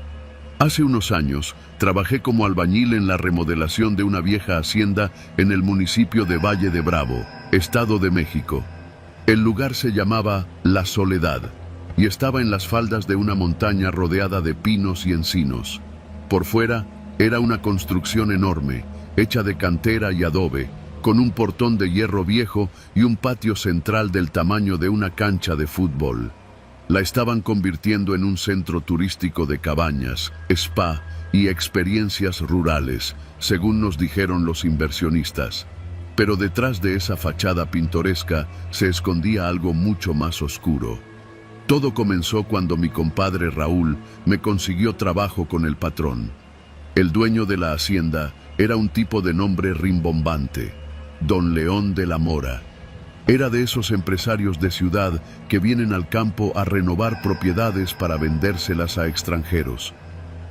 Hace unos años trabajé como albañil en la remodelación de una vieja hacienda en el municipio de Valle de Bravo, Estado de México. El lugar se llamaba La Soledad y estaba en las faldas de una montaña rodeada de pinos y encinos. Por fuera era una construcción enorme, hecha de cantera y adobe, con un portón de hierro viejo y un patio central del tamaño de una cancha de fútbol. La estaban convirtiendo en un centro turístico de cabañas, spa y experiencias rurales, según nos dijeron los inversionistas. Pero detrás de esa fachada pintoresca se escondía algo mucho más oscuro. Todo comenzó cuando mi compadre Raúl me consiguió trabajo con el patrón. El dueño de la hacienda era un tipo de nombre rimbombante, Don León de la Mora. Era de esos empresarios de ciudad que vienen al campo a renovar propiedades para vendérselas a extranjeros.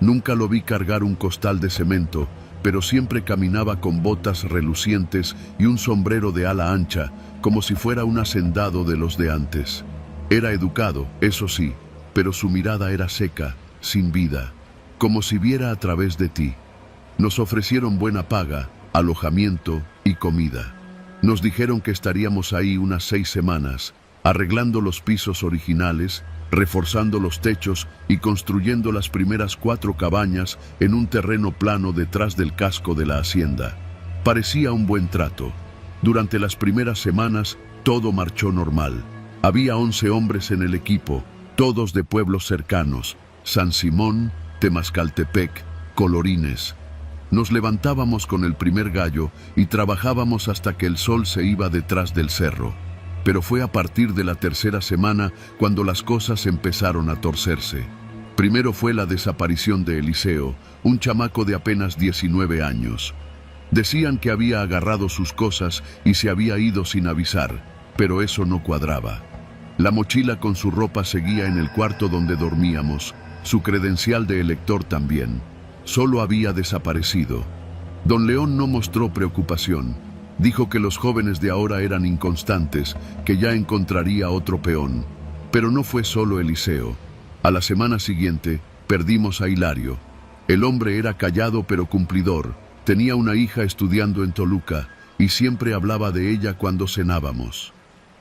Nunca lo vi cargar un costal de cemento, pero siempre caminaba con botas relucientes y un sombrero de ala ancha, como si fuera un hacendado de los de antes. Era educado, eso sí, pero su mirada era seca, sin vida, como si viera a través de ti. Nos ofrecieron buena paga, alojamiento y comida. Nos dijeron que estaríamos ahí unas 6 semanas, arreglando los pisos originales, reforzando los techos y construyendo las primeras 4 cabañas en un terreno plano detrás del casco de la hacienda. Parecía un buen trato. Durante las primeras semanas todo marchó normal. Había 11 hombres en el equipo, todos de pueblos cercanos: San Simón, Temascaltepec, Colorines. Nos levantábamos con el primer gallo y trabajábamos hasta que el sol se iba detrás del cerro. Pero fue a partir de la 3ª semana cuando las cosas empezaron a torcerse. Primero fue la desaparición de Eliseo, un chamaco de apenas 19 años. Decían que había agarrado sus cosas y se había ido sin avisar, pero eso no cuadraba. La mochila con su ropa seguía en el cuarto donde dormíamos, su credencial de elector también. Solo había desaparecido. Don León no mostró preocupación. Dijo que los jóvenes de ahora eran inconstantes, que ya encontraría otro peón. Pero no fue solo Eliseo. A la semana siguiente, perdimos a Hilario. El hombre era callado pero cumplidor. Tenía una hija estudiando en Toluca y siempre hablaba de ella cuando cenábamos.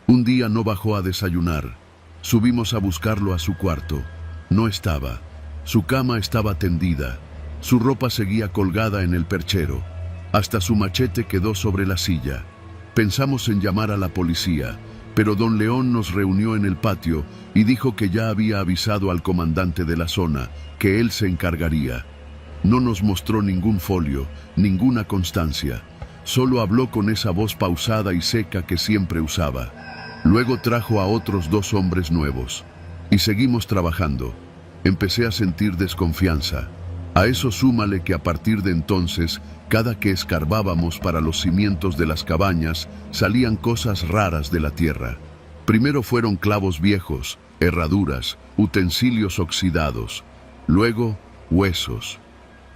Un día no bajó a desayunar. Subimos a buscarlo a su cuarto. No estaba. Su cama estaba tendida. Su ropa seguía colgada en el perchero. Hasta su machete quedó sobre la silla. Pensamos en llamar a la policía, pero don León nos reunió en el patio y dijo que ya había avisado al comandante de la zona, que él se encargaría. No nos mostró ningún folio, ninguna constancia. Solo habló con esa voz pausada y seca que siempre usaba. Luego trajo a otros 2 hombres nuevos. Y seguimos trabajando. Empecé a sentir desconfianza. A eso súmale que a partir de entonces, cada que escarbábamos para los cimientos de las cabañas, salían cosas raras de la tierra. Primero fueron clavos viejos, herraduras, utensilios oxidados. Luego, huesos.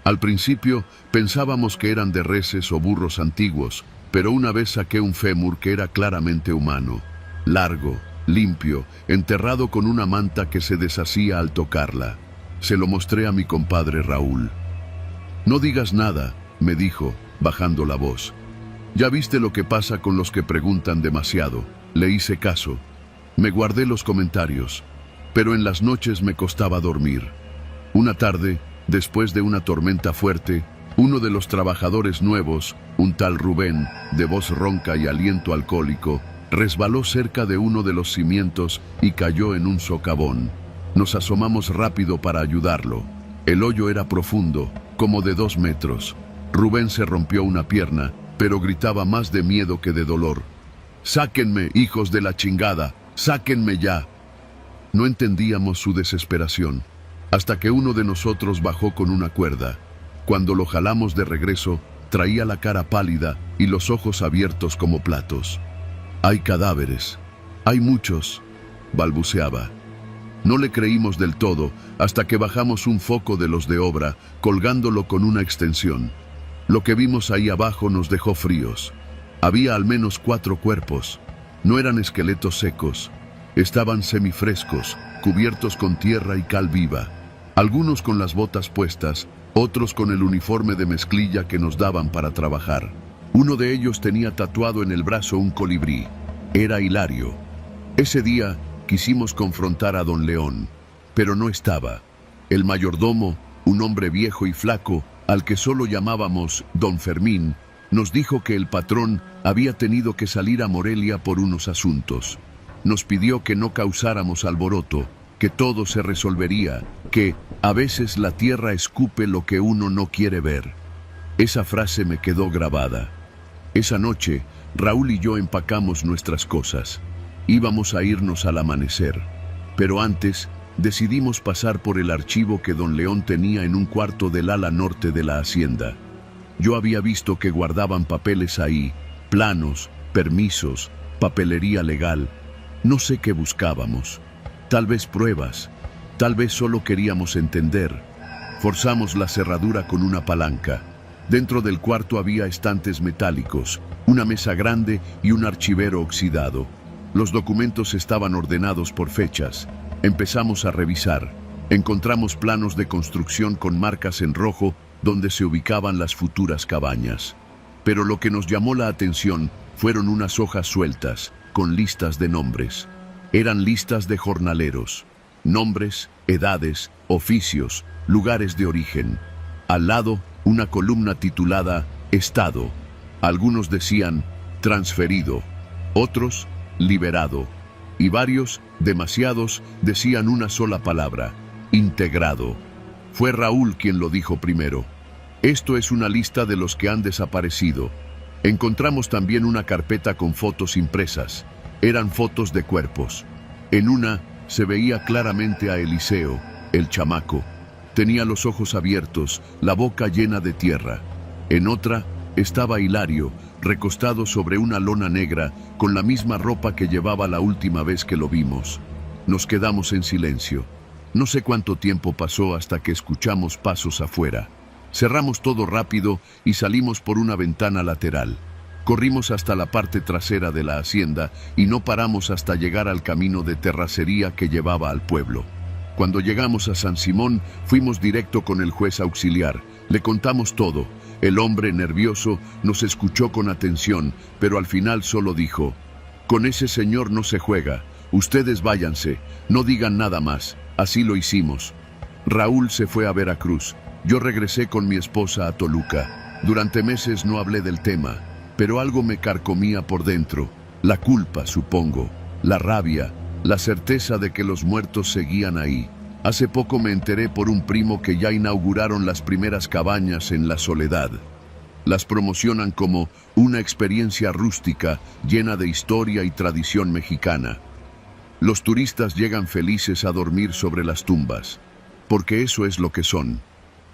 Al principio pensábamos que eran de reses o burros antiguos, pero una vez saqué un fémur que era claramente humano, largo, limpio, enterrado con una manta que se deshacía al tocarla. Se lo mostré a mi compadre Raúl. «No digas nada», me dijo, bajando la voz. «Ya viste lo que pasa con los que preguntan demasiado». Le hice caso. Me guardé los comentarios, pero en las noches me costaba dormir. Una tarde, después de una tormenta fuerte, uno de los trabajadores nuevos, un tal Rubén, de voz ronca y aliento alcohólico, resbaló cerca de uno de los cimientos y cayó en un socavón. Nos asomamos rápido para ayudarlo. El hoyo era profundo, como de 2 metros. Rubén se rompió una pierna, pero gritaba más de miedo que de dolor. «¡Sáquenme, hijos de la chingada! ¡Sáquenme ya!». No entendíamos su desesperación, hasta que uno de nosotros bajó con una cuerda. Cuando lo jalamos de regreso, traía la cara pálida y los ojos abiertos como platos. «Hay cadáveres. Hay muchos», balbuceaba. No le creímos del todo hasta que bajamos un foco de los de obra, colgándolo con una extensión. Lo que vimos ahí abajo nos dejó fríos. Había al menos 4 cuerpos. No eran esqueletos secos. Estaban semifrescos, cubiertos con tierra y cal viva. Algunos con las botas puestas, otros con el uniforme de mezclilla que nos daban para trabajar. Uno de ellos tenía tatuado en el brazo un colibrí. Era Hilario. Ese día quisimos confrontar a don León, pero no estaba. El mayordomo, un hombre viejo y flaco, al que solo llamábamos don Fermín, nos dijo que el patrón había tenido que salir a Morelia por unos asuntos. Nos pidió que no causáramos alboroto, que todo se resolvería, que a veces la tierra escupe lo que uno no quiere ver. Esa frase me quedó grabada. Esa noche, Raúl y yo empacamos nuestras cosas. Íbamos a irnos al amanecer, pero antes decidimos pasar por el archivo que don León tenía en un cuarto del ala norte de la hacienda. Yo había visto que guardaban papeles ahí, planos, permisos, papelería legal. No sé qué buscábamos. Tal vez pruebas, tal vez solo queríamos entender. Forzamos la cerradura con una palanca. Dentro del cuarto había estantes metálicos, una mesa grande y un archivero oxidado. Los documentos estaban ordenados por fechas. Empezamos a revisar. Encontramos planos de construcción con marcas en rojo donde se ubicaban las futuras cabañas. Pero lo que nos llamó la atención fueron unas hojas sueltas, con listas de nombres. Eran listas de jornaleros. Nombres, edades, oficios, lugares de origen. Al lado, una columna titulada Estado. Algunos decían transferido, otros liberado, y varios, demasiados, decían una sola palabra: integrado. Fue Raúl quien lo dijo primero. Esto es una lista de los que han desaparecido. Encontramos también una carpeta con fotos impresas. Eran fotos de cuerpos. En una se veía claramente a Eliseo, el chamaco. Tenía los ojos abiertos, la boca llena de tierra. En otra estaba Hilario, recostado sobre una lona negra, con la misma ropa que llevaba la última vez que lo vimos. Nos quedamos en silencio. No sé cuánto tiempo pasó hasta que escuchamos pasos afuera. Cerramos todo rápido y salimos por una ventana lateral. Corrimos hasta la parte trasera de la hacienda y no paramos hasta llegar al camino de terracería que llevaba al pueblo. Cuando llegamos a San Simón, fuimos directo con el juez auxiliar. Le contamos todo. El hombre, nervioso, nos escuchó con atención, pero al final solo dijo: «Con ese señor no se juega. Ustedes váyanse, no digan nada más». Así lo hicimos. Raúl se fue a Veracruz. Yo regresé con mi esposa a Toluca. Durante meses no hablé del tema, pero algo me carcomía por dentro. La culpa, supongo, la rabia, la certeza de que los muertos seguían ahí. Hace poco me enteré por un primo que ya inauguraron las primeras cabañas en La Soledad. Las promocionan como una experiencia rústica llena de historia y tradición mexicana. Los turistas llegan felices a dormir sobre las tumbas, porque eso es lo que son.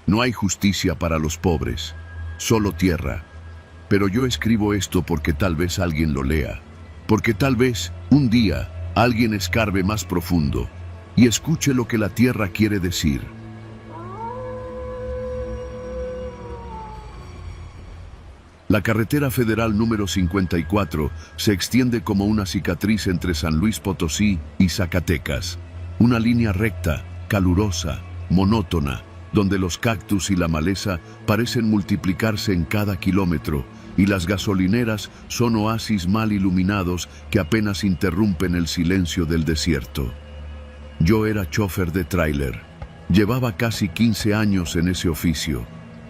No hay justicia para los pobres, solo tierra. Pero yo escribo esto porque tal vez alguien lo lea, porque tal vez un día alguien escarbe más profundo y escuche lo que la tierra quiere decir. La carretera federal número 54 se extiende como una cicatriz entre San Luis Potosí y Zacatecas. Una línea recta, calurosa, monótona, donde los cactus y la maleza parecen multiplicarse en cada kilómetro, y las gasolineras son oasis mal iluminados que apenas interrumpen el silencio del desierto. Yo era chofer de tráiler. Llevaba casi 15 años en ese oficio.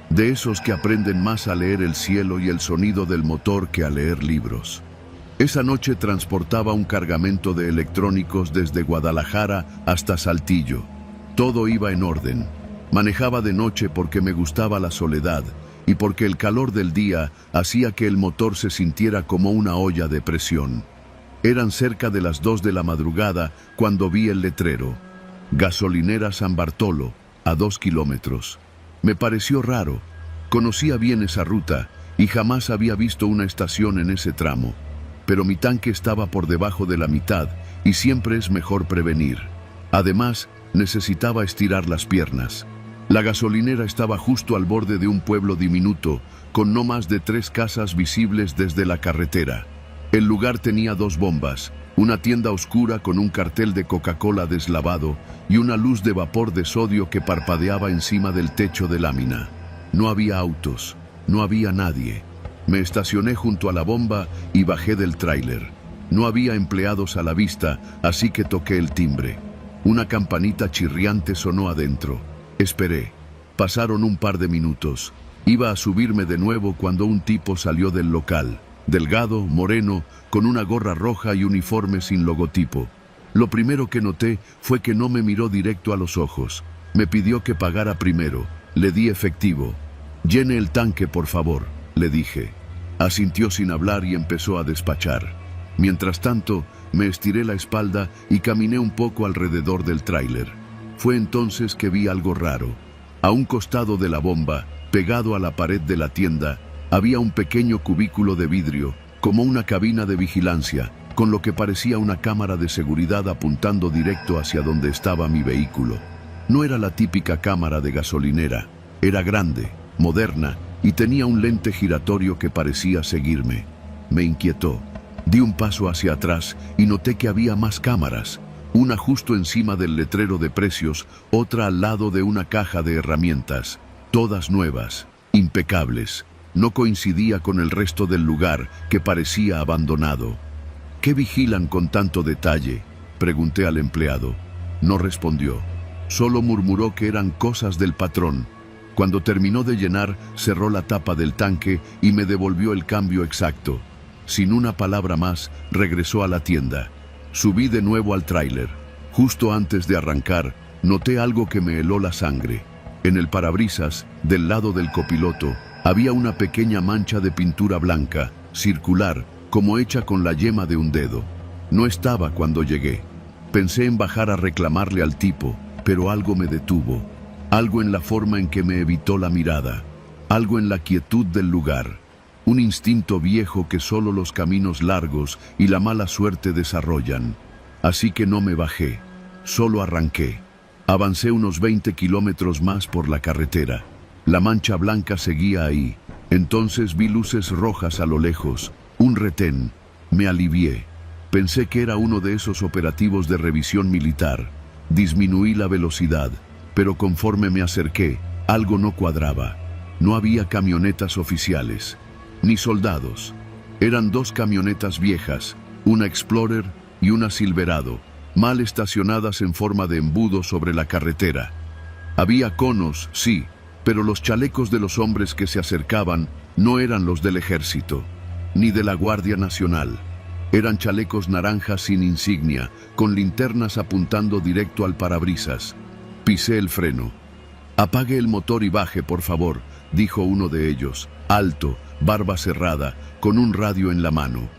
De esos que aprenden más a leer el cielo y el sonido del motor que a leer libros. Esa noche transportaba un cargamento de electrónicos desde Guadalajara hasta Saltillo. Todo iba en orden. Manejaba de noche porque me gustaba la soledad y porque el calor del día hacía que el motor se sintiera como una olla de presión. Eran cerca de las 2 de la madrugada cuando vi el letrero. Gasolinera San Bartolo, a 2 kilómetros. Me pareció raro. Conocía bien esa ruta y jamás había visto una estación en ese tramo. Pero mi tanque estaba por debajo de la mitad y siempre es mejor prevenir. Además, necesitaba estirar las piernas. La gasolinera estaba justo al borde de un pueblo diminuto, con no más de 3 casas visibles desde la carretera. El lugar tenía 2 bombas, una tienda oscura con un cartel de Coca-Cola deslavado y una luz de vapor de sodio que parpadeaba encima del techo de lámina. No había autos, no había nadie. Me estacioné junto a la bomba y bajé del tráiler. No había empleados a la vista, así que toqué el timbre. Una campanita chirriante sonó adentro. Esperé. Pasaron un par de minutos. Iba a subirme de nuevo cuando un tipo salió del local. Delgado, moreno, con una gorra roja y uniforme sin logotipo. Lo primero que noté fue que no me miró directo a los ojos. Me pidió que pagara primero. Le di efectivo. «Llene el tanque, por favor», le dije. Asintió sin hablar y empezó a despachar. Mientras tanto, me estiré la espalda y caminé un poco alrededor del tráiler. Fue entonces que vi algo raro. A un costado de la bomba, pegado a la pared de la tienda, había un pequeño cubículo de vidrio, como una cabina de vigilancia, con lo que parecía una cámara de seguridad apuntando directo hacia donde estaba mi vehículo. No era la típica cámara de gasolinera. Era grande, moderna, y tenía un lente giratorio que parecía seguirme. Me inquietó. Di un paso hacia atrás y noté que había más cámaras. Una justo encima del letrero de precios, otra al lado de una caja de herramientas. Todas nuevas, impecables. No coincidía con el resto del lugar, que parecía abandonado. «¿Qué vigilan con tanto detalle?», pregunté al empleado. No respondió. Solo murmuró que eran cosas del patrón. Cuando terminó de llenar, cerró la tapa del tanque y me devolvió el cambio exacto. Sin una palabra más, regresó a la tienda. Subí de nuevo al tráiler. Justo antes de arrancar, noté algo que me heló la sangre. En el parabrisas, del lado del copiloto, había una pequeña mancha de pintura blanca, circular, como hecha con la yema de un dedo. No estaba cuando llegué. Pensé en bajar a reclamarle al tipo, pero algo me detuvo. Algo en la forma en que me evitó la mirada. Algo en la quietud del lugar. Un instinto viejo que solo los caminos largos y la mala suerte desarrollan. Así que no me bajé. Solo arranqué. Avancé unos 20 kilómetros más por la carretera. La mancha blanca seguía ahí. Entonces vi luces rojas a lo lejos. Un retén. Me alivié. Pensé que era uno de esos operativos de revisión militar. Disminuí la velocidad, pero conforme me acerqué, algo no cuadraba. No había camionetas oficiales, ni soldados. Eran 2 camionetas viejas, una Explorer y una Silverado, mal estacionadas en forma de embudo sobre la carretera. Había conos, sí, pero los chalecos de los hombres que se acercaban no eran los del ejército, ni de la Guardia Nacional. Eran chalecos naranjas sin insignia, con linternas apuntando directo al parabrisas. Pisé el freno. «Apague el motor y baje, por favor», dijo uno de ellos, alto, barba cerrada, con un radio en la mano.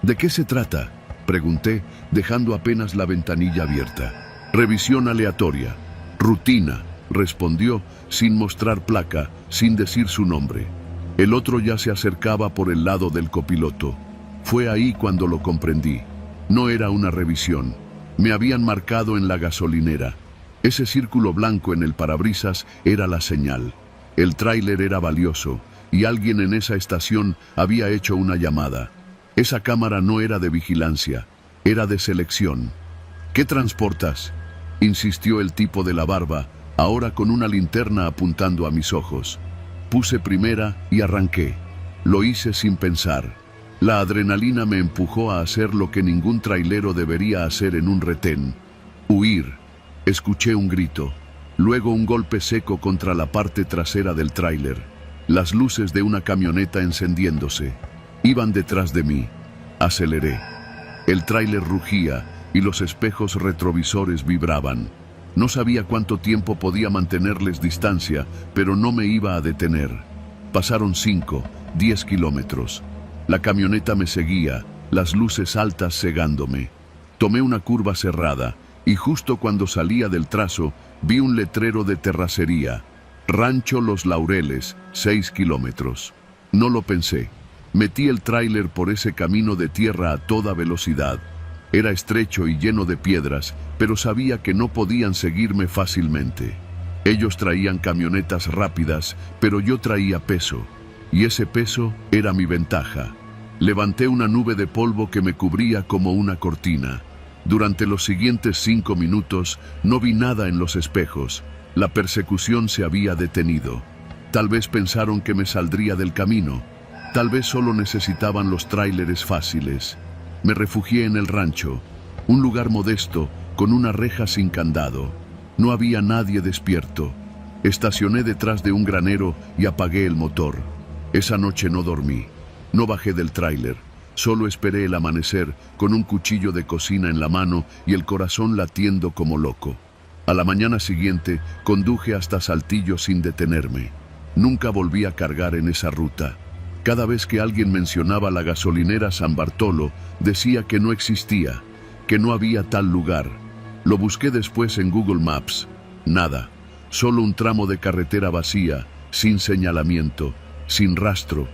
«¿De qué se trata?», pregunté, dejando apenas la ventanilla abierta. «Revisión aleatoria. Rutina», respondió, sin mostrar placa, sin decir su nombre. El otro ya se acercaba por el lado del copiloto. Fue ahí cuando lo comprendí. No era una revisión. Me habían marcado en la gasolinera. Ese círculo blanco en el parabrisas era la señal. El tráiler era valioso, y alguien en esa estación había hecho una llamada. Esa cámara no era de vigilancia, era de selección. ¿Qué transportas?, insistió el tipo de la barba, ahora con una linterna apuntando a mis ojos. Puse primera y arranqué. Lo hice sin pensar. La adrenalina me empujó a hacer lo que ningún trailero debería hacer en un retén: huir. Escuché un grito, luego un golpe seco contra la parte trasera del tráiler. Las luces de una camioneta encendiéndose. Iban detrás de mí. Aceleré. El tráiler rugía y los espejos retrovisores vibraban. No sabía cuánto tiempo podía mantenerles distancia, pero no me iba a detener. Pasaron 5, 10 kilómetros. La camioneta me seguía, las luces altas cegándome. Tomé una curva cerrada y justo cuando salía del trazo vi un letrero de terracería: Rancho Los Laureles, 6 kilómetros. No lo pensé. Metí el tráiler por ese camino de tierra a toda velocidad. Era estrecho y lleno de piedras, pero sabía que no podían seguirme fácilmente. Ellos traían camionetas rápidas, pero yo traía peso, y ese peso era mi ventaja. Levanté una nube de polvo que me cubría como una cortina. Durante los siguientes 5 minutos no vi nada en los espejos. La persecución se había detenido. Tal vez pensaron que me saldría del camino. Tal vez solo necesitaban los tráileres fáciles. Me refugié en el rancho, un lugar modesto, con una reja sin candado. No había nadie despierto. Estacioné detrás de un granero y apagué el motor. Esa noche no dormí. No bajé del tráiler. Solo esperé el amanecer con un cuchillo de cocina en la mano y el corazón latiendo como loco. A la mañana siguiente conduje hasta Saltillo sin detenerme. Nunca volví a cargar en esa ruta. Cada vez que alguien mencionaba la gasolinera San Bartolo, decía que no existía, que no había tal lugar. Lo busqué después en Google Maps. Nada. Solo un tramo de carretera vacía, sin señalamiento, sin rastro.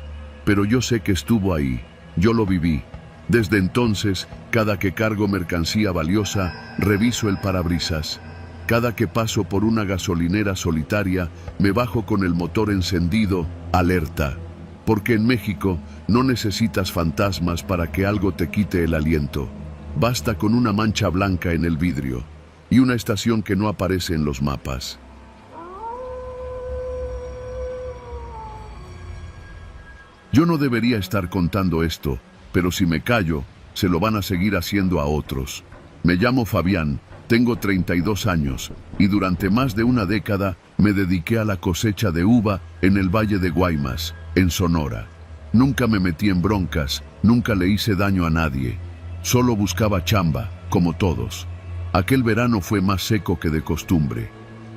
Pero yo sé que estuvo ahí. Yo lo viví. Desde entonces, cada que cargo mercancía valiosa, reviso el parabrisas. Cada que paso por una gasolinera solitaria, me bajo con el motor encendido, alerta. Porque en México no necesitas fantasmas para que algo te quite el aliento. Basta con una mancha blanca en el vidrio y una estación que no aparece en los mapas. Yo no debería estar contando esto, pero si me callo, se lo van a seguir haciendo a otros. Me llamo Fabián, tengo 32 años y durante más de una década me dediqué a la cosecha de uva en el Valle de Guaymas, en Sonora. Nunca me metí en broncas, nunca le hice daño a nadie. Solo buscaba chamba, como todos. Aquel verano fue más seco que de costumbre.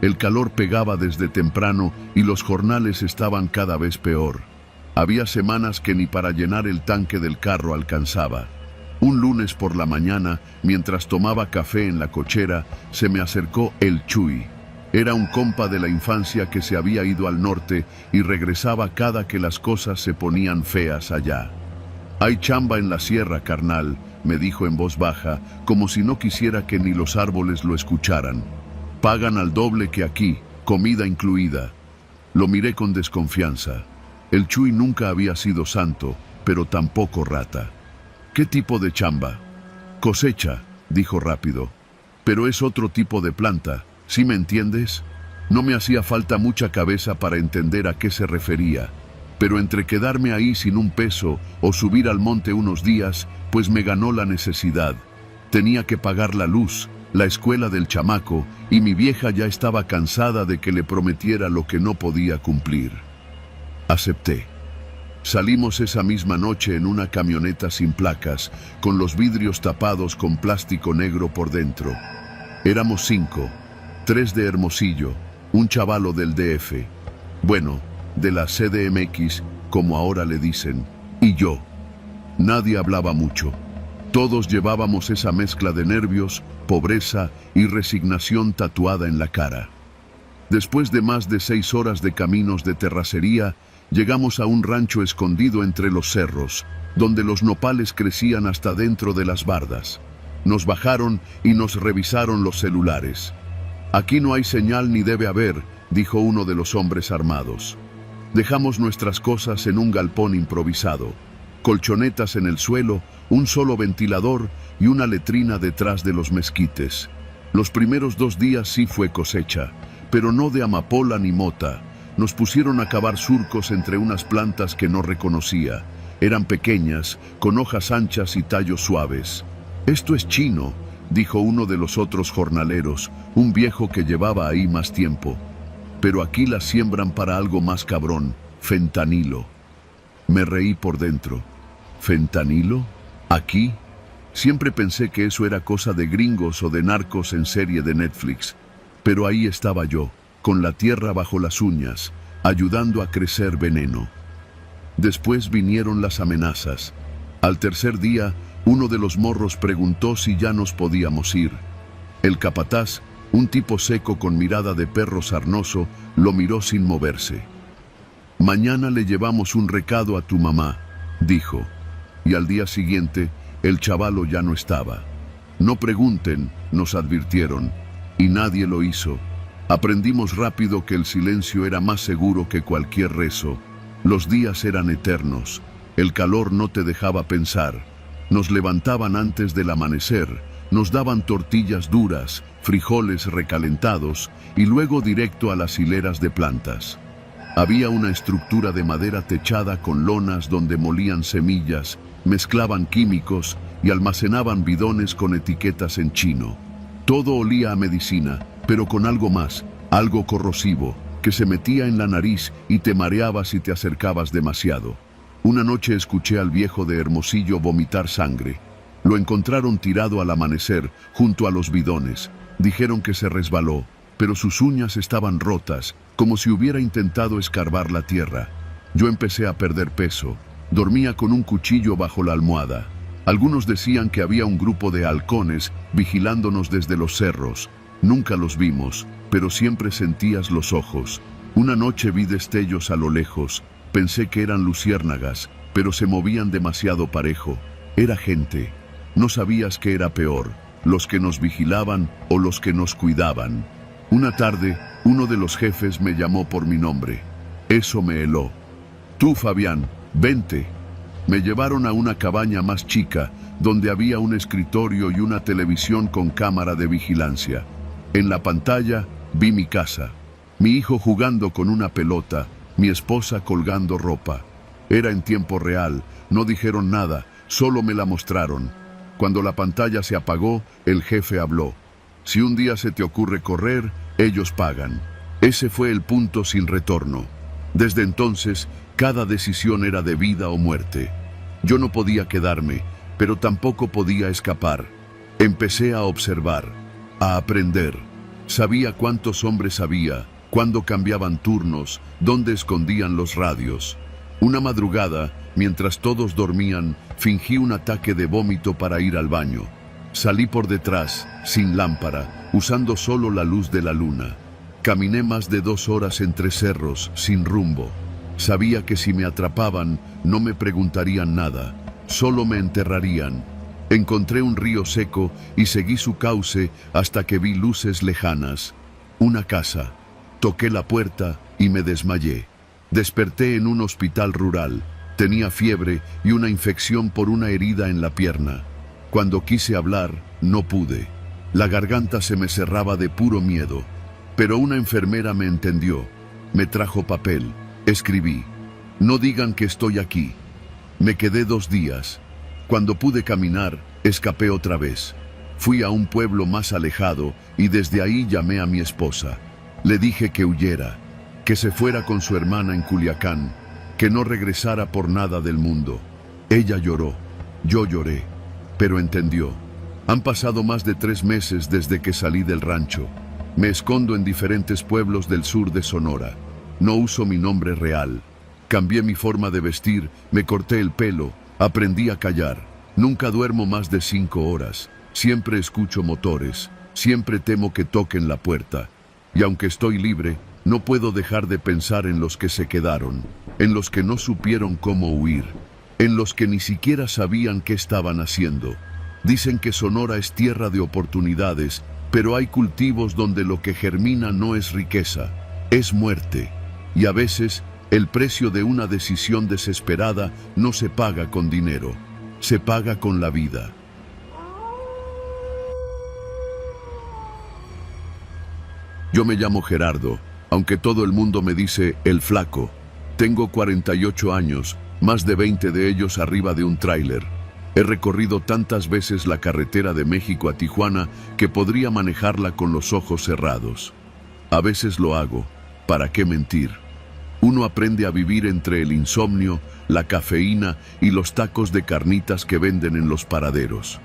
El calor pegaba desde temprano y los jornales estaban cada vez peor. Había semanas que ni para llenar el tanque del carro alcanzaba. Un lunes por la mañana, mientras tomaba café en la cochera, se me acercó el Chuy. Era un compa de la infancia que se había ido al norte y regresaba cada que las cosas se ponían feas allá. «Hay chamba en la sierra, carnal», me dijo en voz baja, como si no quisiera que ni los árboles lo escucharan. «Pagan al doble que aquí, comida incluida». Lo miré con desconfianza. El Chuy nunca había sido santo, pero tampoco rata. «¿Qué tipo de chamba?» «Cosecha», dijo rápido. «Pero es otro tipo de planta. ¿Sí me entiendes?» No me hacía falta mucha cabeza para entender a qué se refería, pero entre quedarme ahí sin un peso o subir al monte unos días, pues me ganó la necesidad. Tenía que pagar la luz, la escuela del chamaco, y mi vieja ya estaba cansada de que le prometiera lo que no podía cumplir. Acepté. Salimos esa misma noche en una camioneta sin placas, con los vidrios tapados con plástico negro por dentro. Éramos 5, 3 de Hermosillo, un chavalo del DF, bueno, de la CDMX, como ahora le dicen, y yo. Nadie hablaba mucho. Todos llevábamos esa mezcla de nervios, pobreza y resignación tatuada en la cara. Después de más de 6 horas de caminos de terracería, llegamos a un rancho escondido entre los cerros, donde los nopales crecían hasta dentro de las bardas. Nos bajaron y nos revisaron los celulares. «Aquí no hay señal ni debe haber», dijo uno de los hombres armados. Dejamos nuestras cosas en un galpón improvisado, colchonetas en el suelo, un solo ventilador y una letrina detrás de los mezquites. Los primeros 2 días sí fue cosecha, pero no de amapola ni mota. Nos pusieron a cavar surcos entre unas plantas que no reconocía. Eran pequeñas, con hojas anchas y tallos suaves. «Esto es chino», dijo uno de los otros jornaleros, un viejo que llevaba ahí más tiempo. «Pero aquí las siembran para algo más cabrón, fentanilo». Me reí por dentro. ¿Fentanilo? ¿Aquí? Siempre pensé que eso era cosa de gringos o de narcos en serie de Netflix. Pero ahí estaba yo, con la tierra bajo las uñas, ayudando a crecer veneno. Después vinieron las amenazas. Al tercer día, uno de los morros preguntó si ya nos podíamos ir. El capataz, un tipo seco con mirada de perro sarnoso, lo miró sin moverse. «Mañana le llevamos un recado a tu mamá», dijo. Y al día siguiente, el chavalo ya no estaba. «No pregunten», nos advirtieron, y nadie lo hizo. Aprendimos rápido que el silencio era más seguro que cualquier rezo. Los días eran eternos. El calor no te dejaba pensar. Nos levantaban antes del amanecer, nos daban tortillas duras, frijoles recalentados y luego directo a las hileras de plantas. Había una estructura de madera techada con lonas donde molían semillas, mezclaban químicos y almacenaban bidones con etiquetas en chino. Todo olía a medicina, pero con algo más, algo corrosivo, que se metía en la nariz y te mareaba si te acercabas demasiado. Una noche escuché al viejo de Hermosillo vomitar sangre. Lo encontraron tirado al amanecer, junto a los bidones. Dijeron que se resbaló, pero sus uñas estaban rotas, como si hubiera intentado escarbar la tierra. Yo empecé a perder peso. Dormía con un cuchillo bajo la almohada. Algunos decían que había un grupo de halcones vigilándonos desde los cerros. Nunca los vimos, pero siempre sentías los ojos. Una noche vi destellos a lo lejos. Pensé que eran luciérnagas, pero se movían demasiado parejo. Era gente. No sabías qué era peor, los que nos vigilaban o los que nos cuidaban. Una tarde, uno de los jefes me llamó por mi nombre. Eso me heló. «Tú, Fabián, vente». Me llevaron a una cabaña más chica, donde había un escritorio y una televisión con cámara de vigilancia. En la pantalla vi mi casa, mi hijo jugando con una pelota, mi esposa colgando ropa. Era en tiempo real, no dijeron nada, solo me la mostraron. Cuando la pantalla se apagó, el jefe habló. «Si un día se te ocurre correr, ellos pagan». Ese fue el punto sin retorno. Desde entonces, cada decisión era de vida o muerte. Yo no podía quedarme, pero tampoco podía escapar. Empecé a observar, a aprender. Sabía cuántos hombres había, cuándo cambiaban turnos, dónde escondían los radios. Una madrugada, mientras todos dormían, fingí un ataque de vómito para ir al baño. Salí por detrás, sin lámpara, usando solo la luz de la luna. Caminé más de 2 horas entre cerros, sin rumbo. Sabía que si me atrapaban, no me preguntarían nada, solo me enterrarían. Encontré un río seco y seguí su cauce hasta que vi luces lejanas. Una casa. Toqué la puerta y me desmayé. Desperté en un hospital rural. Tenía fiebre y una infección por una herida en la pierna. Cuando quise hablar, no pude. La garganta se me cerraba de puro miedo. Pero una enfermera me entendió. Me trajo papel. Escribí. «No digan que estoy aquí». Me quedé 2 días. Cuando pude caminar, escapé otra vez. Fui a un pueblo más alejado y desde ahí llamé a mi esposa. Le dije que huyera, que se fuera con su hermana en Culiacán, que no regresara por nada del mundo. Ella lloró. Yo lloré. Pero entendió. Han pasado más de 3 meses desde que salí del rancho. Me escondo en diferentes pueblos del sur de Sonora. No uso mi nombre real. Cambié mi forma de vestir, me corté el pelo, aprendí a callar. Nunca duermo más de 5 horas. Siempre escucho motores. Siempre temo que toquen la puerta. Y aunque estoy libre, no puedo dejar de pensar en los que se quedaron, en los que no supieron cómo huir, en los que ni siquiera sabían qué estaban haciendo. Dicen que Sonora es tierra de oportunidades, pero hay cultivos donde lo que germina no es riqueza, es muerte. Y a veces El precio de una decisión desesperada no se paga con dinero, se paga con la vida. Yo me llamo Gerardo, aunque todo el mundo me dice el flaco. Tengo 48 años, más de 20 de ellos arriba de un tráiler. He recorrido tantas veces la carretera de México a Tijuana que podría manejarla con los ojos cerrados. A veces lo hago, ¿para qué mentir? Uno aprende a vivir entre el insomnio, la cafeína y los tacos de carnitas que venden en los paraderos.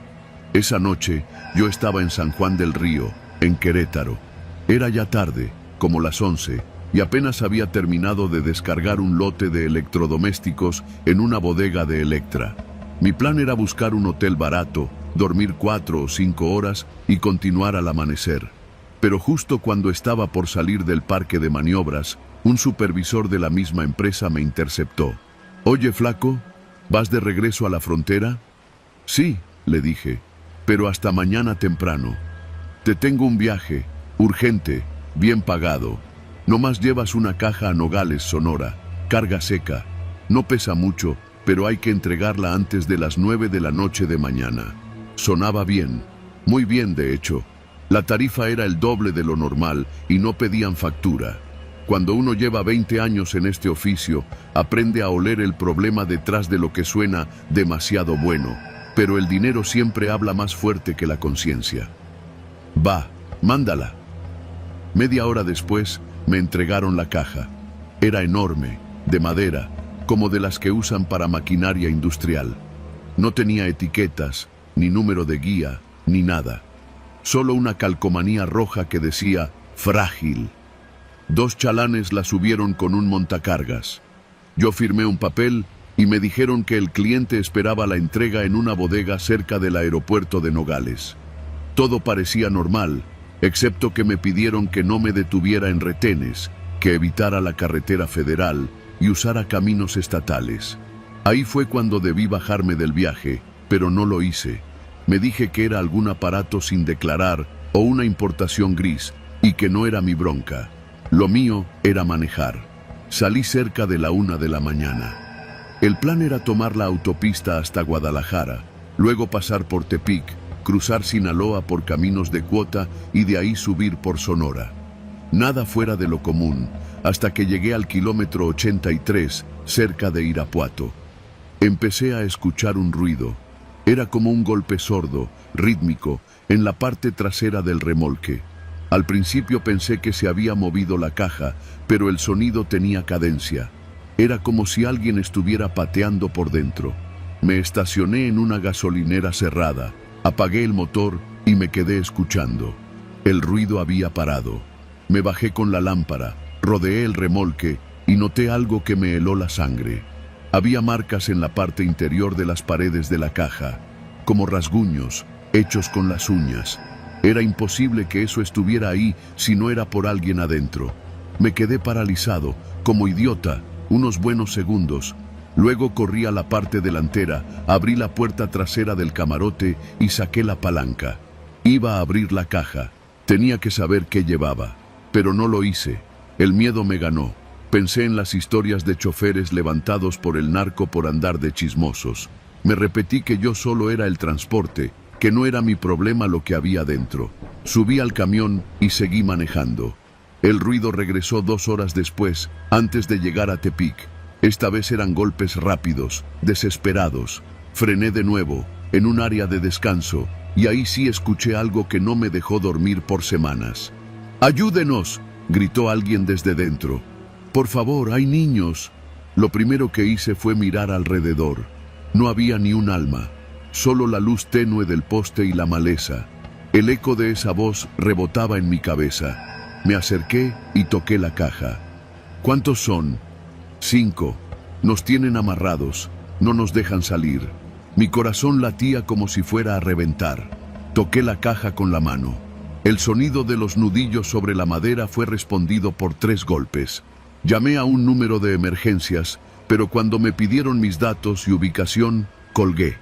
Esa noche yo estaba en San Juan del Río, en Querétaro. Era ya tarde, como las 11, y apenas había terminado de descargar un lote de electrodomésticos en una bodega de Electra. Mi plan era buscar un hotel barato, dormir 4 o 5 horas y continuar al amanecer. Pero justo cuando estaba por salir del parque de maniobras, un supervisor de la misma empresa me interceptó. «Oye, flaco, ¿vas de regreso a la frontera?» «Sí», le dije, «pero hasta mañana temprano. Te tengo un viaje, urgente, bien pagado. Nomás llevas una caja a Nogales, Sonora, carga seca. No pesa mucho, pero hay que entregarla antes de las 9 de la noche de mañana». Sonaba bien, muy bien de hecho. La tarifa era el doble de lo normal y no pedían factura. Cuando uno lleva 20 años en este oficio, aprende a oler el problema detrás de lo que suena demasiado bueno, pero el dinero siempre habla más fuerte que la conciencia. «Va, mándala». Media hora después, me entregaron la caja. Era enorme, de madera, como de las que usan para maquinaria industrial. No tenía etiquetas, ni número de guía, ni nada. Solo una calcomanía roja que decía «Frágil». 2 chalanes la subieron con un montacargas. Yo firmé un papel y me dijeron que el cliente esperaba la entrega en una bodega cerca del aeropuerto de Nogales. Todo parecía normal, excepto que me pidieron que no me detuviera en retenes, que evitara la carretera federal y usara caminos estatales. Ahí fue cuando debí bajarme del viaje, pero no lo hice. Me dije que era algún aparato sin declarar o una importación gris y que no era mi bronca. Lo mío era manejar. Salí cerca de la 1 de la mañana. El plan era tomar la autopista hasta Guadalajara, luego pasar por Tepic, cruzar Sinaloa por caminos de cuota y de ahí subir por Sonora. Nada fuera de lo común, hasta que llegué al kilómetro 83, cerca de Irapuato. Empecé a escuchar un ruido. Era como un golpe sordo, rítmico, en la parte trasera del remolque. Al principio pensé que se había movido la caja, pero el sonido tenía cadencia. Era como si alguien estuviera pateando por dentro. Me estacioné en una gasolinera cerrada, apagué el motor y me quedé escuchando. El ruido había parado. Me bajé con la lámpara, rodeé el remolque y noté algo que me heló la sangre. Había marcas en la parte interior de las paredes de la caja, como rasguños, hechos con las uñas. Era imposible que eso estuviera ahí si no era por alguien adentro. Me quedé paralizado, como idiota, unos buenos segundos. Luego corrí a la parte delantera, abrí la puerta trasera del camarote y saqué la palanca. Iba a abrir la caja. Tenía que saber qué llevaba, pero no lo hice. El miedo me ganó. Pensé en las historias de choferes levantados por el narco por andar de chismosos. Me repetí que yo solo era el transporte, que no era mi problema lo que había dentro. Subí al camión y seguí manejando. El ruido regresó 2 horas después, antes de llegar a Tepic. Esta vez eran golpes rápidos, desesperados. Frené de nuevo, en un área de descanso, y ahí sí escuché algo que no me dejó dormir por semanas. «¡Ayúdenos!», gritó alguien desde dentro. «Por favor, hay niños». Lo primero que hice fue mirar alrededor. No había ni un alma. Solo la luz tenue del poste y la maleza. El eco de esa voz rebotaba en mi cabeza. Me acerqué y toqué la caja. «¿Cuántos son?» «5. Nos tienen amarrados. No nos dejan salir». Mi corazón latía como si fuera a reventar. Toqué la caja con la mano. El sonido de los nudillos sobre la madera fue respondido por 3 golpes. Llamé a un número de emergencias, pero cuando me pidieron mis datos y ubicación, colgué.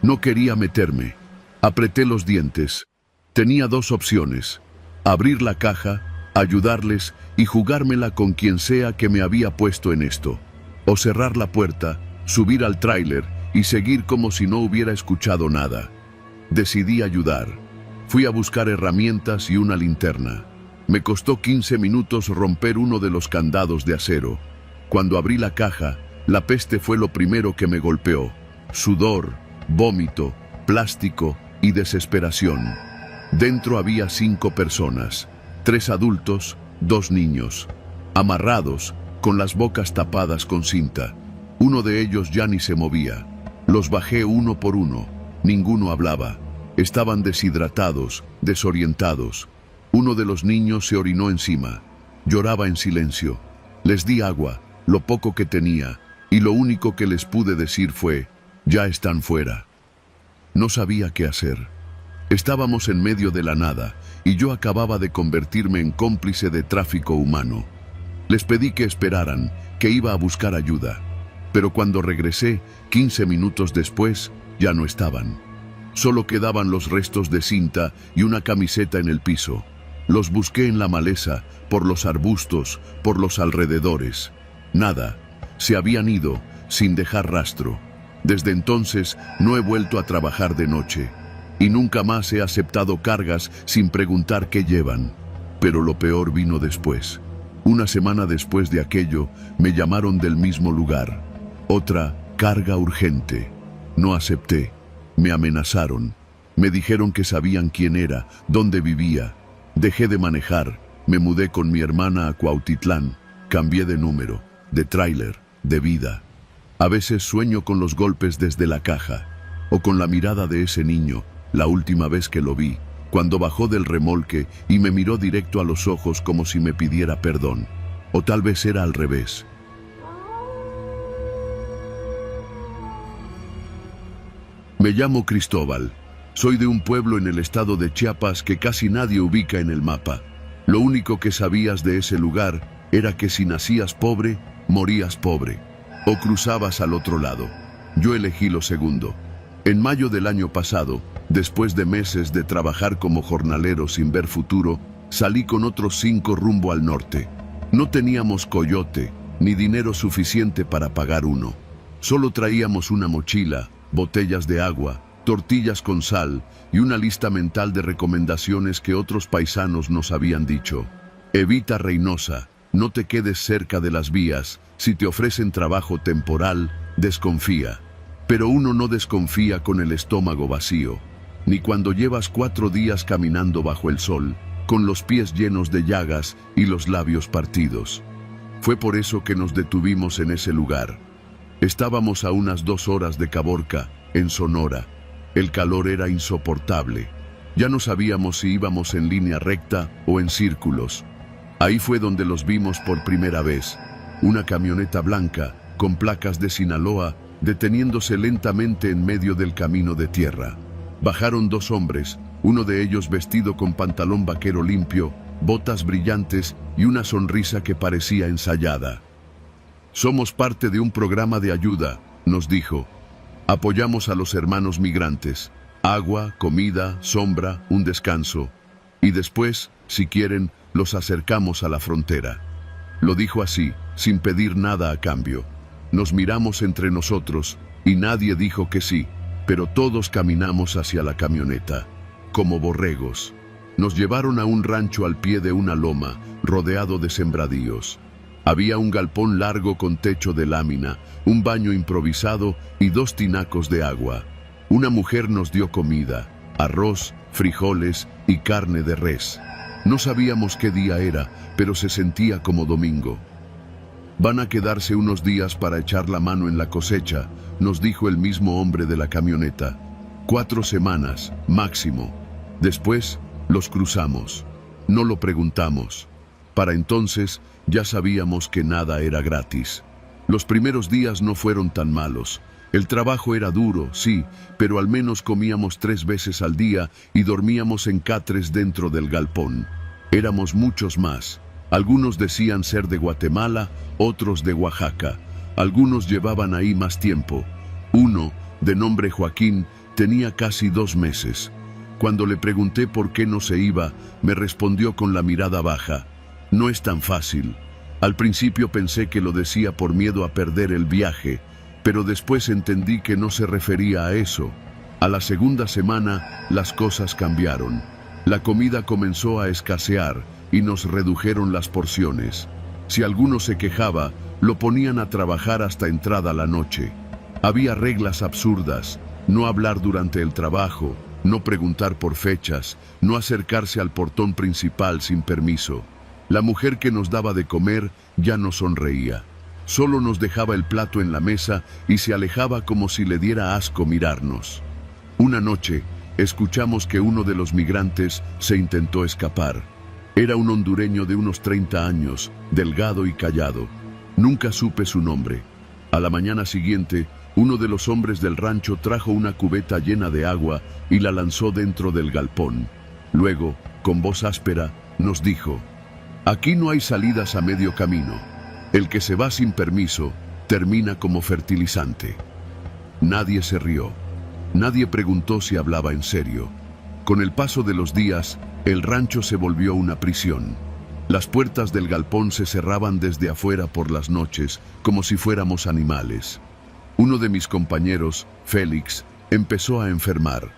No quería meterme. Apreté los dientes. Tenía 2 opciones: abrir la caja, ayudarles y jugármela con quien sea que me había puesto en esto. O cerrar la puerta, subir al tráiler y seguir como si no hubiera escuchado nada. Decidí ayudar. Fui a buscar herramientas y una linterna. Me costó 15 minutos romper uno de los candados de acero. Cuando abrí la caja, la peste fue lo primero que me golpeó. Sudor, vómito, plástico y desesperación. Dentro había 5 personas, 3 adultos, 2 niños, amarrados, con las bocas tapadas con cinta. Uno de ellos ya ni se movía. Los bajé uno por uno. Ninguno hablaba. Estaban deshidratados, desorientados. Uno de los niños se orinó encima. Lloraba en silencio. Les di agua, lo poco que tenía, y lo único que les pude decir fue: ya están fuera. No sabía qué hacer. Estábamos en medio de la nada, y yo acababa de convertirme en cómplice de tráfico humano. Les pedí que esperaran, que iba a buscar ayuda. Pero cuando regresé, 15 minutos después, ya no estaban. Solo quedaban los restos de cinta y una camiseta en el piso. Los busqué en la maleza, por los arbustos, por los alrededores. Nada. Se habían ido, sin dejar rastro. Desde entonces no he vuelto a trabajar de noche. Y nunca más he aceptado cargas sin preguntar qué llevan. Pero lo peor vino después. Una semana después de aquello, me llamaron del mismo lugar. Otra carga urgente. No acepté. Me amenazaron. Me dijeron que sabían quién era, dónde vivía. Dejé de manejar. Me mudé con mi hermana a Cuautitlán. Cambié de número, de tráiler, de vida. A veces sueño con los golpes desde la caja, o con la mirada de ese niño, la última vez que lo vi, cuando bajó del remolque y me miró directo a los ojos como si me pidiera perdón. O tal vez era al revés. Me llamo Cristóbal. Soy de un pueblo en el estado de Chiapas que casi nadie ubica en el mapa. Lo único que sabías de ese lugar era que si nacías pobre, morías pobre. O cruzabas al otro lado. Yo elegí lo segundo. En mayo del año pasado, después de meses de trabajar como jornalero sin ver futuro, salí con otros 5 rumbo al norte. No teníamos coyote, ni dinero suficiente para pagar uno. Solo traíamos una mochila, botellas de agua, tortillas con sal y una lista mental de recomendaciones que otros paisanos nos habían dicho. Evita Reynosa, no te quedes cerca de las vías, si te ofrecen trabajo temporal, desconfía. Pero uno no desconfía con el estómago vacío, ni cuando llevas 4 días caminando bajo el sol, con los pies llenos de llagas y los labios partidos. Fue por eso que nos detuvimos en ese lugar. Estábamos a unas 2 horas de Caborca, en Sonora. El calor era insoportable. Ya no sabíamos si íbamos en línea recta o en círculos. Ahí fue donde los vimos por primera vez. Una camioneta blanca, con placas de Sinaloa, deteniéndose lentamente en medio del camino de tierra. Bajaron 2 hombres, uno de ellos vestido con pantalón vaquero limpio, botas brillantes y una sonrisa que parecía ensayada. Somos parte de un programa de ayuda, nos dijo. Apoyamos a los hermanos migrantes. Agua, comida, sombra, un descanso. Y después, si quieren, los acercamos a la frontera. Lo dijo así, sin pedir nada a cambio. Nos miramos entre nosotros y nadie dijo que sí, pero todos caminamos hacia la camioneta, como borregos. Nos llevaron a un rancho al pie de una loma, rodeado de sembradíos. Había un galpón largo con techo de lámina, un baño improvisado y 2 tinacos de agua. Una mujer nos dio comida, arroz, frijoles y carne de res. No sabíamos qué día era, pero se sentía como domingo. Van a quedarse unos días para echar la mano en la cosecha, nos dijo el mismo hombre de la camioneta. 4 semanas, máximo. Después, los cruzamos. No lo preguntamos. Para entonces, ya sabíamos que nada era gratis. Los primeros días no fueron tan malos. El trabajo era duro, sí, pero al menos comíamos 3 veces al día y dormíamos en catres dentro del galpón. Éramos muchos más. Algunos decían ser de Guatemala, otros de Oaxaca. Algunos llevaban ahí más tiempo. Uno, de nombre Joaquín, tenía casi 2 meses. Cuando le pregunté por qué no se iba, me respondió con la mirada baja: No es tan fácil. Al principio pensé que lo decía por miedo a perder el viaje, pero después entendí que no se refería a eso. A la segunda semana, las cosas cambiaron. La comida comenzó a escasear y nos redujeron las porciones. Si alguno se quejaba, lo ponían a trabajar hasta entrada la noche. Había reglas absurdas: no hablar durante el trabajo, no preguntar por fechas, no acercarse al portón principal sin permiso. La mujer que nos daba de comer ya no sonreía. Solo nos dejaba el plato en la mesa y se alejaba como si le diera asco mirarnos. Una noche, escuchamos que uno de los migrantes se intentó escapar. Era un hondureño de unos 30 años, delgado y callado. Nunca supe su nombre. A la mañana siguiente, uno de los hombres del rancho trajo una cubeta llena de agua y la lanzó dentro del galpón. Luego, con voz áspera, nos dijo: «Aquí no hay salidas a medio camino. El que se va sin permiso termina como fertilizante». Nadie se rió. Nadie preguntó si hablaba en serio. Con el paso de los días, el rancho se volvió una prisión. Las puertas del galpón se cerraban desde afuera por las noches, como si fuéramos animales. Uno de mis compañeros, Félix, empezó a enfermar.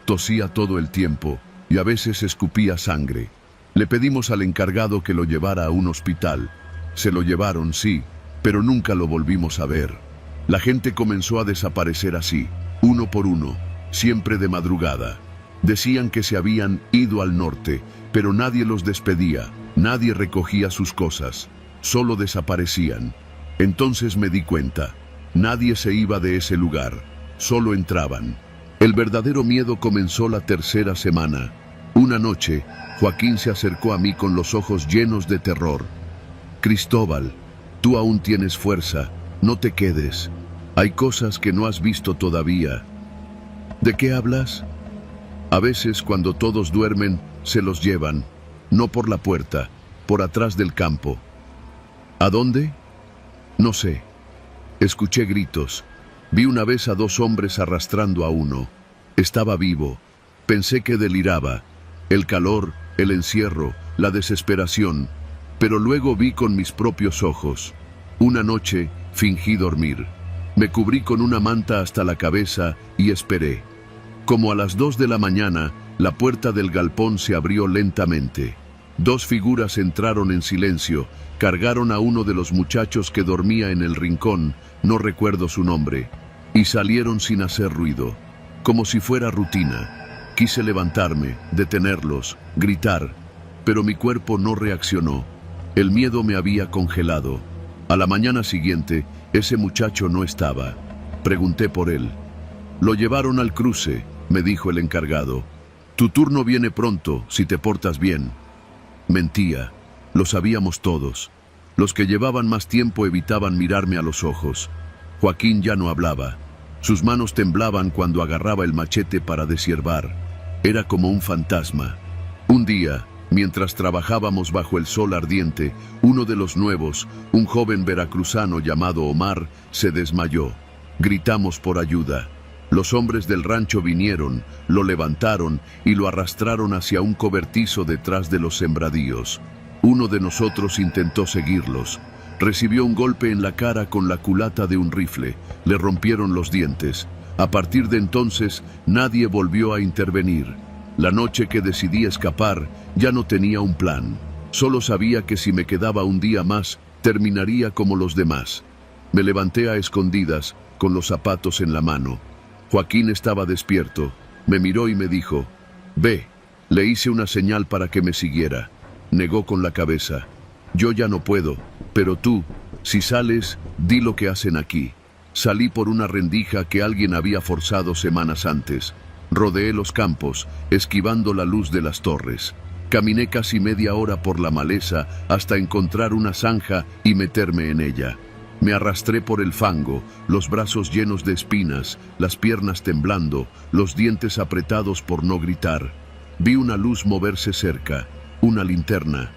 Tosía todo el tiempo y a veces escupía sangre. Le pedimos al encargado que lo llevara a un hospital. Se lo llevaron, sí, pero nunca lo volvimos a ver. La gente comenzó a desaparecer así, uno por uno, siempre de madrugada. Decían que se habían ido al norte, pero nadie los despedía, nadie recogía sus cosas, solo desaparecían. Entonces me di cuenta, nadie se iba de ese lugar, solo entraban. El verdadero miedo comenzó la tercera semana. Una noche, Joaquín se acercó a mí con los ojos llenos de terror. «Cristóbal, tú aún tienes fuerza, no te quedes. Hay cosas que no has visto todavía». «¿De qué hablas?» «A veces, cuando todos duermen, se los llevan, no por la puerta, por atrás del campo». «¿A dónde?» «No sé». Escuché gritos. Vi una vez a 2 hombres arrastrando a uno. Estaba vivo. Pensé que deliraba. El calor, el encierro, la desesperación. Pero luego vi con mis propios ojos. Una noche fingí dormir. Me cubrí con una manta hasta la cabeza y esperé. Como a las 2 de la mañana, la puerta del galpón se abrió lentamente. 2 figuras entraron en silencio, cargaron a uno de los muchachos que dormía en el rincón, no recuerdo su nombre, y salieron sin hacer ruido, como si fuera rutina. Quise levantarme, detenerlos, gritar, pero mi cuerpo no reaccionó. El miedo me había congelado. A la mañana siguiente, ese muchacho no estaba. Pregunté por él. «Lo llevaron al cruce», me dijo el encargado. «Tu turno viene pronto, si te portas bien». Mentía. Lo sabíamos todos. Los que llevaban más tiempo evitaban mirarme a los ojos. Joaquín ya no hablaba. Sus manos temblaban cuando agarraba el machete para deshiervar. Era como un fantasma. Un día, mientras trabajábamos bajo el sol ardiente, uno de los nuevos, un joven veracruzano llamado Omar, se desmayó. Gritamos por ayuda. Los hombres del rancho vinieron, lo levantaron y lo arrastraron hacia un cobertizo detrás de los sembradíos. Uno de nosotros intentó seguirlos. Recibió un golpe en la cara con la culata de un rifle. Le rompieron los dientes. A partir de entonces, nadie volvió a intervenir. La noche que decidí escapar, ya no tenía un plan. Solo sabía que si me quedaba un día más, terminaría como los demás. Me levanté a escondidas, con los zapatos en la mano. Joaquín estaba despierto. Me miró y me dijo: «Ve». Le hice una señal para que me siguiera. Negó con la cabeza. «Yo ya no puedo, pero tú, si sales, di lo que hacen aquí». Salí por una rendija que alguien había forzado semanas antes. Rodeé los campos, esquivando la luz de las torres. Caminé casi media hora por la maleza hasta encontrar una zanja y meterme en ella. Me arrastré por el fango, los brazos llenos de espinas, las piernas temblando, los dientes apretados por no gritar. Vi una luz moverse cerca, una linterna.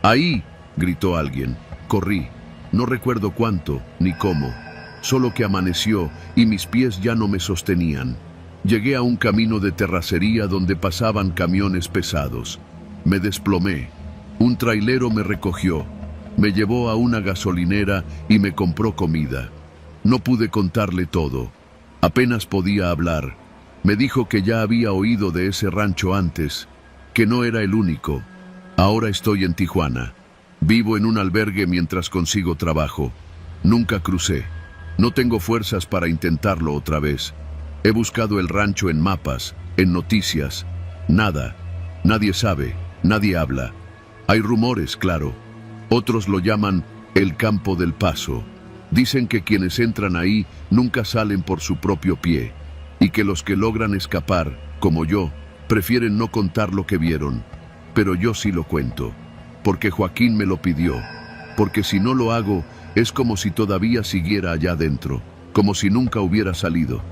«¡Ahí!», gritó alguien. Corrí. No recuerdo cuánto, ni cómo. Solo que amaneció y mis pies ya no me sostenían. Llegué a un camino de terracería donde pasaban camiones pesados. Me desplomé. Un trailero me recogió, me llevó a una gasolinera y me compró comida. No pude contarle todo. Apenas podía hablar. Me dijo que ya había oído de ese rancho antes, que no era el único. Ahora estoy en Tijuana. Vivo en un albergue mientras consigo trabajo. Nunca crucé. No tengo fuerzas para intentarlo otra vez. He buscado el rancho en mapas, en noticias. Nada. Nadie sabe, nadie habla. Hay rumores, claro. Otros lo llaman el Campo del Paso. Dicen que quienes entran ahí nunca salen por su propio pie, y que los que logran escapar, como yo, prefieren no contar lo que vieron. Pero yo sí lo cuento, porque Joaquín me lo pidió, porque si no lo hago, es como si todavía siguiera allá adentro, como si nunca hubiera salido.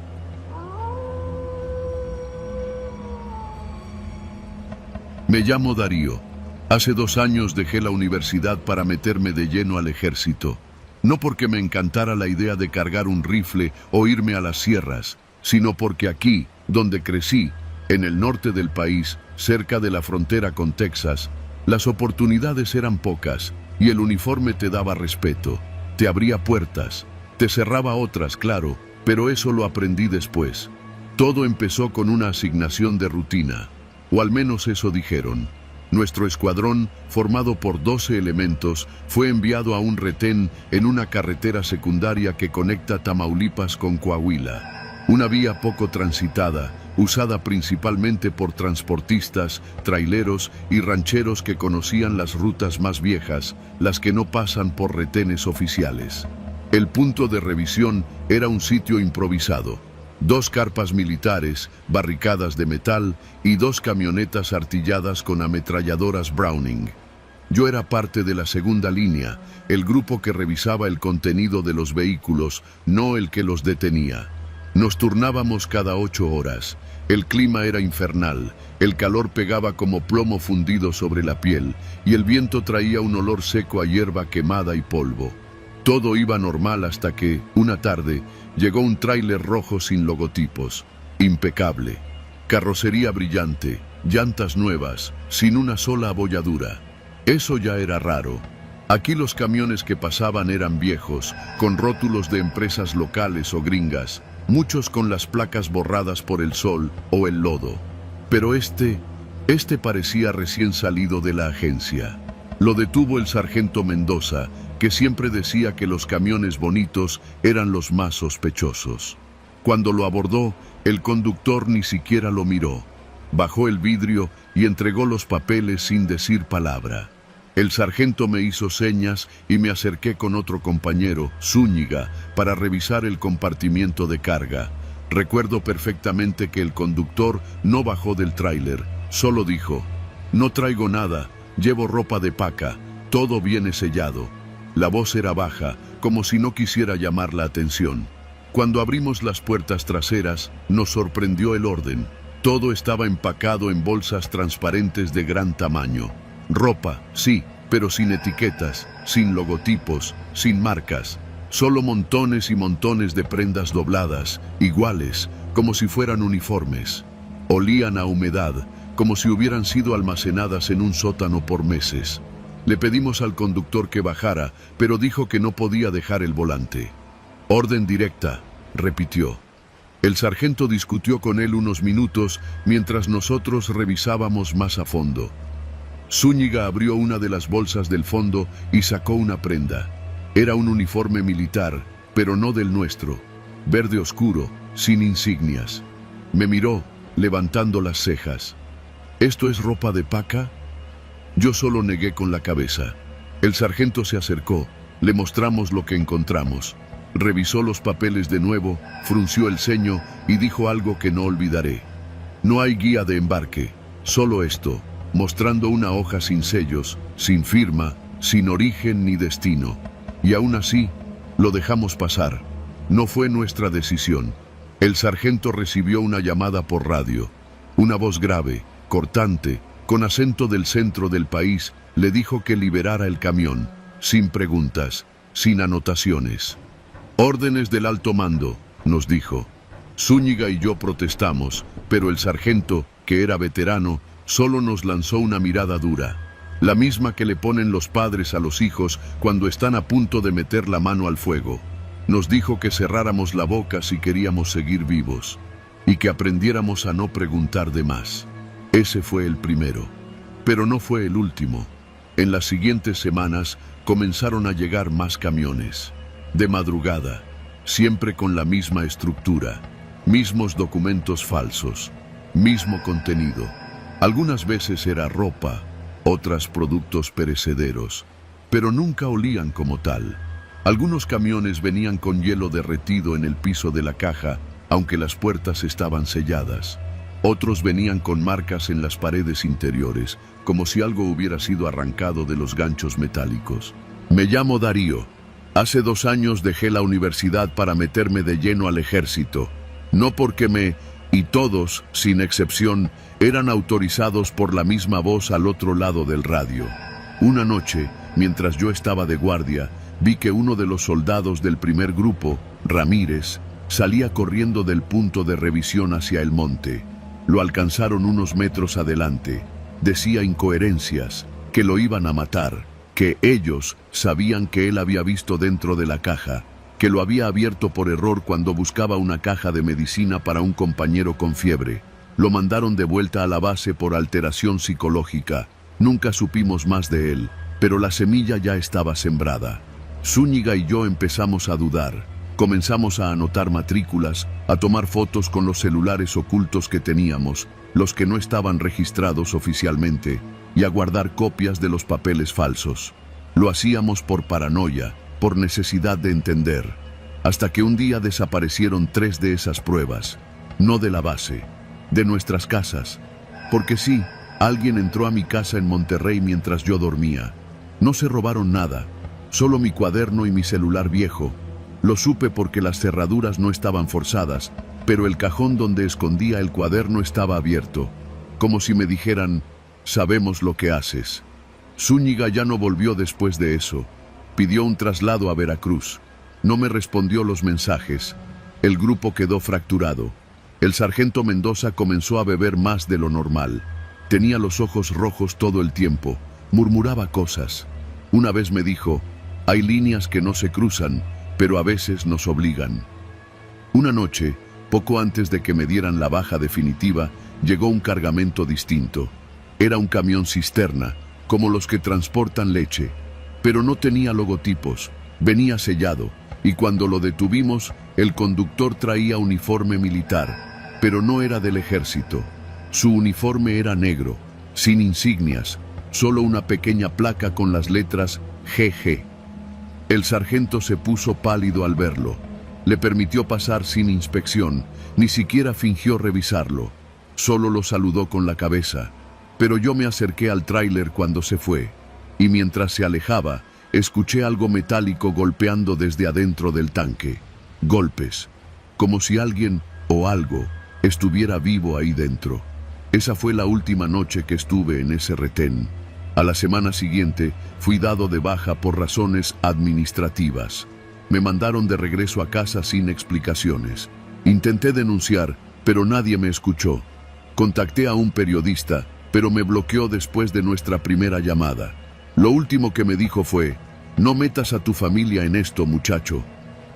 Me llamo Darío. Hace 2 años dejé la universidad para meterme de lleno al ejército. No porque me encantara la idea de cargar un rifle o irme a las sierras, sino porque aquí, donde crecí, en el norte del país, cerca de la frontera con Texas, las oportunidades eran pocas y el uniforme te daba respeto, te abría puertas, te cerraba otras, claro, pero eso lo aprendí después. Todo empezó con una asignación de rutina, o al menos eso dijeron. Nuestro escuadrón, formado por 12 elementos, fue enviado a un retén en una carretera secundaria que conecta Tamaulipas con Coahuila. Una vía poco transitada, usada principalmente por transportistas, traileros y rancheros que conocían las rutas más viejas, las que no pasan por retenes oficiales. El punto de revisión era un sitio improvisado. 2 carpas militares, barricadas de metal y 2 camionetas artilladas con ametralladoras Browning. Yo era parte de la segunda línea, el grupo que revisaba el contenido de los vehículos, no el que los detenía. Nos turnábamos cada 8 horas. El clima era infernal, el calor pegaba como plomo fundido sobre la piel y el viento traía un olor seco a hierba quemada y polvo. Todo iba normal hasta que, una tarde, llegó un tráiler rojo sin logotipos, impecable, carrocería brillante, llantas nuevas, sin una sola abolladura. Eso ya era raro. Aquí los camiones que pasaban eran viejos, con rótulos de empresas locales o gringas, muchos con las placas borradas por el sol o el lodo. Pero este parecía recién salido de la agencia. Lo detuvo el sargento Mendoza, que siempre decía que los camiones bonitos eran los más sospechosos. Cuando lo abordó, el conductor ni siquiera lo miró. Bajó el vidrio y entregó los papeles sin decir palabra. El sargento me hizo señas y me acerqué con otro compañero, Zúñiga, para revisar el compartimiento de carga. Recuerdo perfectamente que el conductor no bajó del tráiler, solo dijo: «No traigo nada, llevo ropa de paca, todo viene sellado». La voz era baja, como si no quisiera llamar la atención. Cuando abrimos las puertas traseras, nos sorprendió el orden. Todo estaba empacado en bolsas transparentes de gran tamaño. Ropa, sí, pero sin etiquetas, sin logotipos, sin marcas. Solo montones y montones de prendas dobladas, iguales, como si fueran uniformes. Olían a humedad, como si hubieran sido almacenadas en un sótano por meses. Le pedimos al conductor que bajara, pero dijo que no podía dejar el volante. «Orden directa», repitió. El sargento discutió con él unos minutos mientras nosotros revisábamos más a fondo. Zúñiga abrió una de las bolsas del fondo y sacó una prenda. Era un uniforme militar, pero no del nuestro. Verde oscuro, sin insignias. Me miró, levantando las cejas. «¿Esto es ropa de paca?» Yo solo negué con la cabeza. El sargento se acercó, le mostramos lo que encontramos. Revisó los papeles de nuevo, frunció el ceño y dijo algo que no olvidaré. «No hay guía de embarque, solo esto», mostrando una hoja sin sellos, sin firma, sin origen ni destino. Y aún así, lo dejamos pasar. No fue nuestra decisión. El sargento recibió una llamada por radio. Una voz grave, cortante, con acento del centro del país, le dijo que liberara el camión, sin preguntas, sin anotaciones. «Órdenes del alto mando», nos dijo. Zúñiga y yo protestamos, pero el sargento, que era veterano, solo nos lanzó una mirada dura. la misma que le ponen los padres a los hijos cuando están a punto de meter la mano al fuego. Nos dijo que cerráramos la boca si queríamos seguir vivos y que aprendiéramos a no preguntar de más. Ese fue el primero, pero no fue el último. En las siguientes semanas comenzaron a llegar más camiones. De madrugada, siempre con la misma estructura, mismos documentos falsos, mismo contenido. Algunas veces era ropa, otras productos perecederos, pero nunca olían como tal. Algunos camiones venían con hielo derretido en el piso de la caja, aunque las puertas estaban selladas. Otros venían con marcas en las paredes interiores, como si algo hubiera sido arrancado de los ganchos metálicos. Me llamo Darío. Hace 2 años dejé la universidad para meterme de lleno al ejército. No porque y todos, sin excepción, eran autorizados por la misma voz al otro lado del radio. Una noche, mientras yo estaba de guardia, vi que uno de los soldados del primer grupo, Ramírez, salía corriendo del punto de revisión hacia el monte. Lo alcanzaron unos metros adelante. Decía incoherencias, que lo iban a matar, que ellos sabían que él había visto dentro de la caja, que lo había abierto por error cuando buscaba una caja de medicina para un compañero con fiebre. Lo mandaron de vuelta a la base por alteración psicológica. Nunca supimos más de él, pero la semilla ya estaba sembrada. Zúñiga y yo empezamos a dudar. Comenzamos a anotar matrículas, a tomar fotos con los celulares ocultos que teníamos, los que no estaban registrados oficialmente, y a guardar copias de los papeles falsos. Lo hacíamos por paranoia, por necesidad de entender, hasta que un día desaparecieron 3 de esas pruebas, no de la base, de nuestras casas, porque sí, alguien entró a mi casa en Monterrey mientras yo dormía. No se robaron nada, solo mi cuaderno y mi celular viejo. Lo supe porque las cerraduras no estaban forzadas, pero el cajón donde escondía el cuaderno estaba abierto, como si me dijeran, sabemos lo que haces. Zúñiga ya no volvió después de eso. Pidió un traslado a Veracruz. No me respondió los mensajes. El grupo quedó fracturado. El sargento Mendoza comenzó a beber más de lo normal. Tenía los ojos rojos todo el tiempo. Murmuraba cosas. Una vez me dijo, hay líneas que no se cruzan, pero a veces nos obligan. Una noche, poco antes de que me dieran la baja definitiva, llegó un cargamento distinto. Era un camión cisterna, como los que transportan leche, pero no tenía logotipos, venía sellado, y cuando lo detuvimos, el conductor traía uniforme militar, pero no era del ejército. Su uniforme era negro, sin insignias, solo una pequeña placa con las letras GG. El sargento se puso pálido al verlo. Le permitió pasar sin inspección, ni siquiera fingió revisarlo. Solo lo saludó con la cabeza. Pero yo me acerqué al tráiler cuando se fue, y mientras se alejaba, escuché algo metálico golpeando desde adentro del tanque. Golpes, como si alguien o algo estuviera vivo ahí dentro. Esa fue la última noche que estuve en ese retén. A la semana siguiente fui dado de baja por razones administrativas. Me mandaron de regreso a casa sin explicaciones. Intenté denunciar, pero nadie me escuchó. Contacté a un periodista, pero me bloqueó después de nuestra primera llamada. Lo último que me dijo fue, no metas a tu familia en esto, muchacho.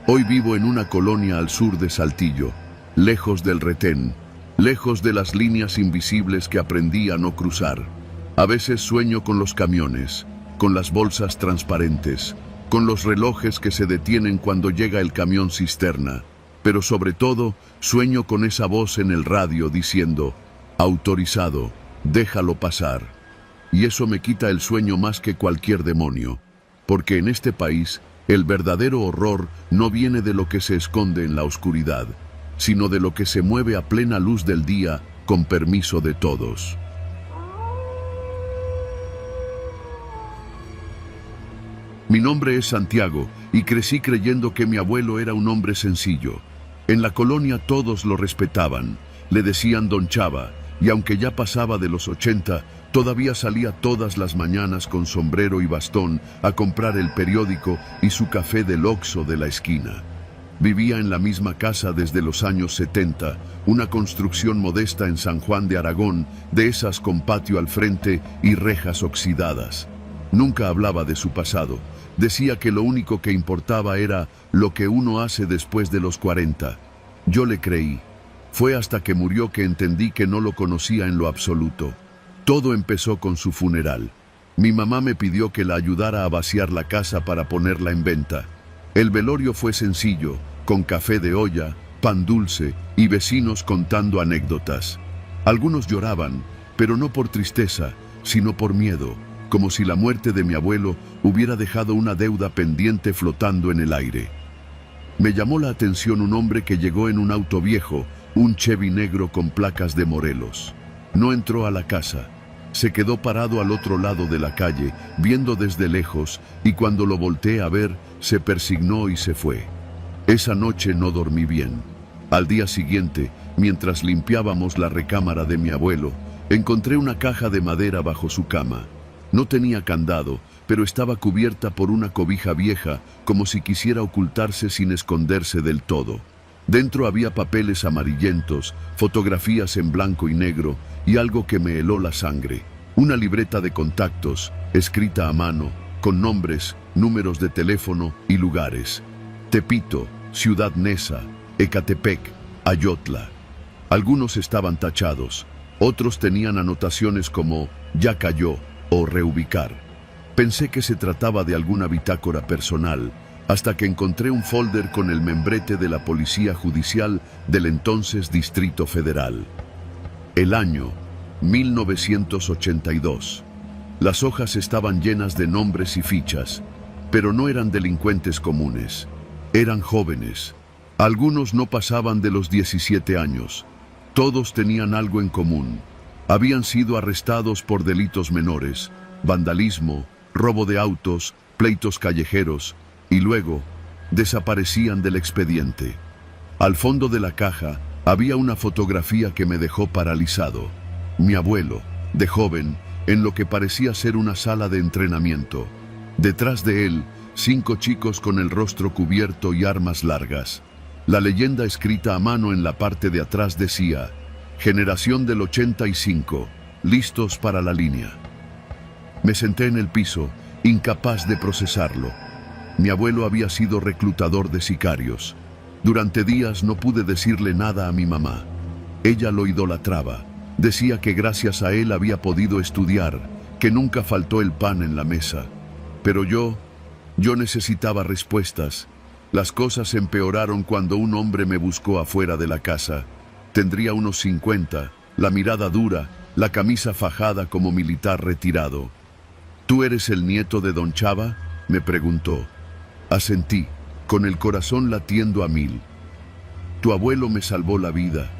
Hoy vivo en una colonia al sur de Saltillo, lejos del retén, lejos de las líneas invisibles que aprendí a no cruzar. A veces sueño con los camiones, con las bolsas transparentes, con los relojes que se detienen cuando llega el camión cisterna, pero sobre todo sueño con esa voz en el radio diciendo, autorizado, déjalo pasar. Y eso me quita el sueño más que cualquier demonio, porque en este país el verdadero horror no viene de lo que se esconde en la oscuridad, sino de lo que se mueve a plena luz del día con permiso de todos. Mi nombre es Santiago y crecí creyendo que mi abuelo era un hombre sencillo. En la colonia todos lo respetaban, le decían Don Chava, y aunque ya pasaba de los 80, todavía salía todas las mañanas con sombrero y bastón a comprar el periódico y su café del Oxxo de la esquina. Vivía en la misma casa desde los años 70, una construcción modesta en San Juan de Aragón, de esas con patio al frente y rejas oxidadas. Nunca hablaba de su pasado. Decía que lo único que importaba era lo que uno hace después de los 40. Yo le creí. Fue hasta que murió que entendí que no lo conocía en lo absoluto. Todo empezó con su funeral. Mi mamá me pidió que la ayudara a vaciar la casa para ponerla en venta. El velorio fue sencillo, con café de olla, pan dulce y vecinos contando anécdotas. Algunos lloraban, pero no por tristeza, sino por miedo, como si la muerte de mi abuelo hubiera dejado una deuda pendiente flotando en el aire. Me llamó la atención un hombre que llegó en un auto viejo, un Chevy negro con placas de Morelos. No entró a la casa. Se quedó parado al otro lado de la calle, viendo desde lejos, y cuando lo volteé a ver, se persignó y se fue. Esa noche no dormí bien. Al día siguiente, mientras limpiábamos la recámara de mi abuelo, encontré una caja de madera bajo su cama. No tenía candado, pero estaba cubierta por una cobija vieja, como si quisiera ocultarse sin esconderse del todo. Dentro había papeles amarillentos, fotografías en blanco y negro y algo que me heló la sangre. Una libreta de contactos, escrita a mano, con nombres, números de teléfono y lugares. Tepito, Ciudad Neza, Ecatepec, Ayotla. Algunos estaban tachados, otros tenían anotaciones como «ya cayó» o «reubicar». Pensé que se trataba de alguna bitácora personal, hasta que encontré un folder con el membrete de la Policía Judicial del entonces Distrito Federal. El año, 1982. Las hojas estaban llenas de nombres y fichas, pero no eran delincuentes comunes. Eran jóvenes. Algunos no pasaban de los 17 años. Todos tenían algo en común. Habían sido arrestados por delitos menores, vandalismo, robo de autos, pleitos callejeros, y luego desaparecían del expediente. Al fondo de la caja había una fotografía que me dejó paralizado. Mi abuelo, de joven, en lo que parecía ser una sala de entrenamiento. Detrás de él, 5 chicos con el rostro cubierto y armas largas. La leyenda escrita a mano en la parte de atrás decía: «Generación del 85, listos para la línea». Me senté en el piso, incapaz de procesarlo. Mi abuelo había sido reclutador de sicarios. Durante días no pude decirle nada a mi mamá. Ella lo idolatraba. Decía que gracias a él había podido estudiar, que nunca faltó el pan en la mesa. Pero yo necesitaba respuestas. Las cosas empeoraron cuando un hombre me buscó afuera de la casa. Tendría unos 50, la mirada dura, la camisa fajada como militar retirado. «¿Tú eres el nieto de don Chava?», me preguntó. Asentí, con el corazón latiendo a 1000. «Tu abuelo me salvó la vida.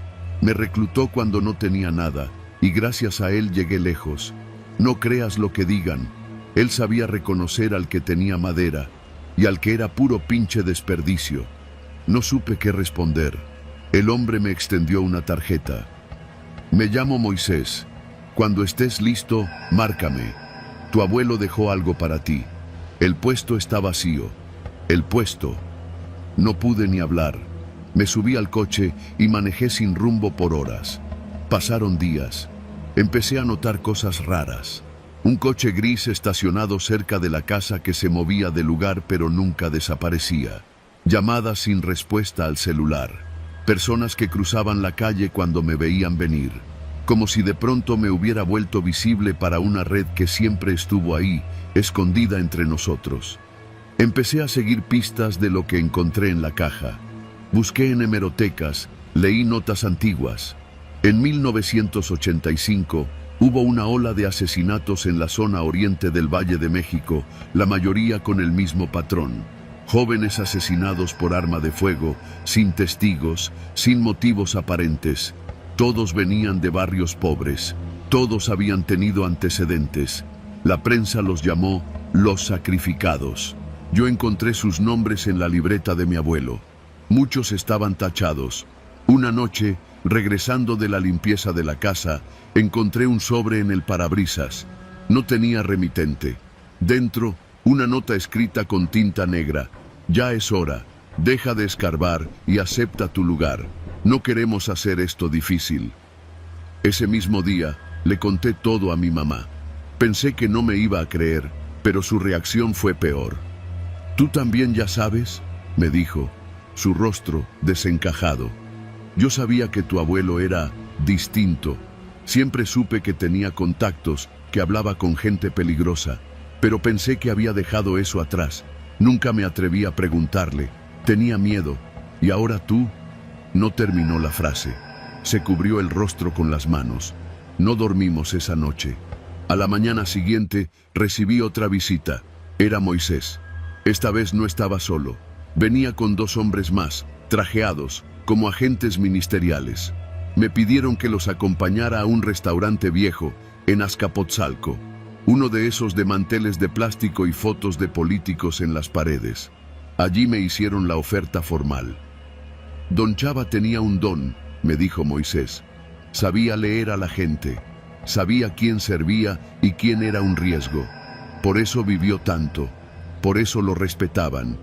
Me reclutó cuando no tenía nada, y gracias a él llegué lejos. No creas lo que digan. Él sabía reconocer al que tenía madera, y al que era puro pinche desperdicio». No supe qué responder. El hombre me extendió una tarjeta. «Me llamo Moisés. Cuando estés listo, márcame. Tu abuelo dejó algo para ti. El puesto está vacío». El puesto. No pude ni hablar. Me subí al coche y manejé sin rumbo por horas. Pasaron días. Empecé a notar cosas raras. Un coche gris estacionado cerca de la casa que se movía de lugar pero nunca desaparecía. Llamadas sin respuesta al celular. Personas que cruzaban la calle cuando me veían venir. Como si de pronto me hubiera vuelto visible para una red que siempre estuvo ahí, escondida entre nosotros. Empecé a seguir pistas de lo que encontré en la caja. Busqué en hemerotecas, leí notas antiguas. En 1985 hubo una ola de asesinatos en la zona oriente del Valle de México, la mayoría con el mismo patrón. Jóvenes asesinados por arma de fuego, sin testigos, sin motivos aparentes. Todos venían de barrios pobres. Todos habían tenido antecedentes. La prensa los llamó los sacrificados. Yo encontré sus nombres en la libreta de mi abuelo. Muchos estaban tachados. Una noche, regresando de la limpieza de la casa, encontré un sobre en el parabrisas. No tenía remitente. Dentro, una nota escrita con tinta negra. «Ya es hora. Deja de escarbar y acepta tu lugar. No queremos hacer esto difícil. Ese mismo día, le conté todo a mi mamá. Pensé que no me iba a creer, pero su reacción fue peor. ¿Tú también ya sabes?, me dijo, su rostro desencajado. Yo sabía que tu abuelo era distinto. Siempre supe que tenía contactos, que hablaba con gente peligrosa, pero pensé que había dejado eso atrás. Nunca me atreví a preguntarle. Tenía miedo. ¿Y ahora tú? No terminó la frase. Se cubrió el rostro con las manos. No dormimos esa noche. A la mañana siguiente recibí otra visita. Era Moisés. Esta vez no estaba solo. Venía con 2 hombres más, trajeados, como agentes ministeriales. Me pidieron que los acompañara a un restaurante viejo en Azcapotzalco. Uno de esos de manteles de plástico y fotos de políticos en las paredes. Allí me hicieron la oferta formal. Don Chava tenía un don, me dijo Moisés. Sabía leer a la gente. Sabía quién servía y quién era un riesgo. Por eso vivió tanto. Por eso lo respetaban.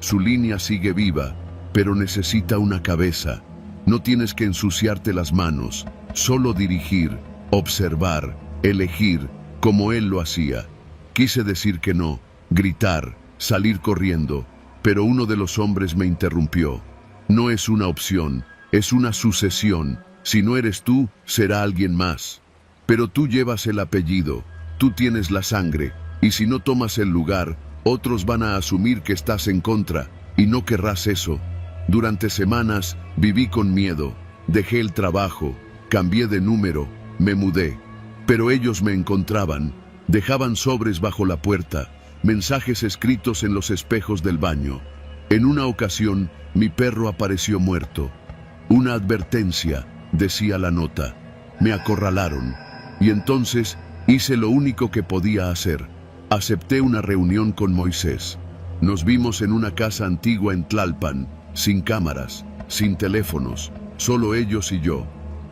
Su línea sigue viva, pero necesita una cabeza. No tienes que ensuciarte las manos, solo dirigir, observar, elegir, como él lo hacía. Quise decir que no, gritar, salir corriendo, pero uno de los hombres me interrumpió. No es una opción, es una sucesión. Si no eres tú, será alguien más. Pero tú llevas el apellido, tú tienes la sangre, y si no tomas el lugar, otros van a asumir que estás en contra, y no querrás eso. Durante semanas viví con miedo, dejé el trabajo, cambié de número, me mudé. Pero ellos me encontraban, dejaban sobres bajo la puerta, mensajes escritos en los espejos del baño. En una ocasión, mi perro apareció muerto. Una advertencia, decía la nota. Me acorralaron. Y entonces hice lo único que podía hacer. Acepté una reunión con Moisés. Nos vimos en una casa antigua en Tlalpan, sin cámaras, sin teléfonos, solo ellos y yo.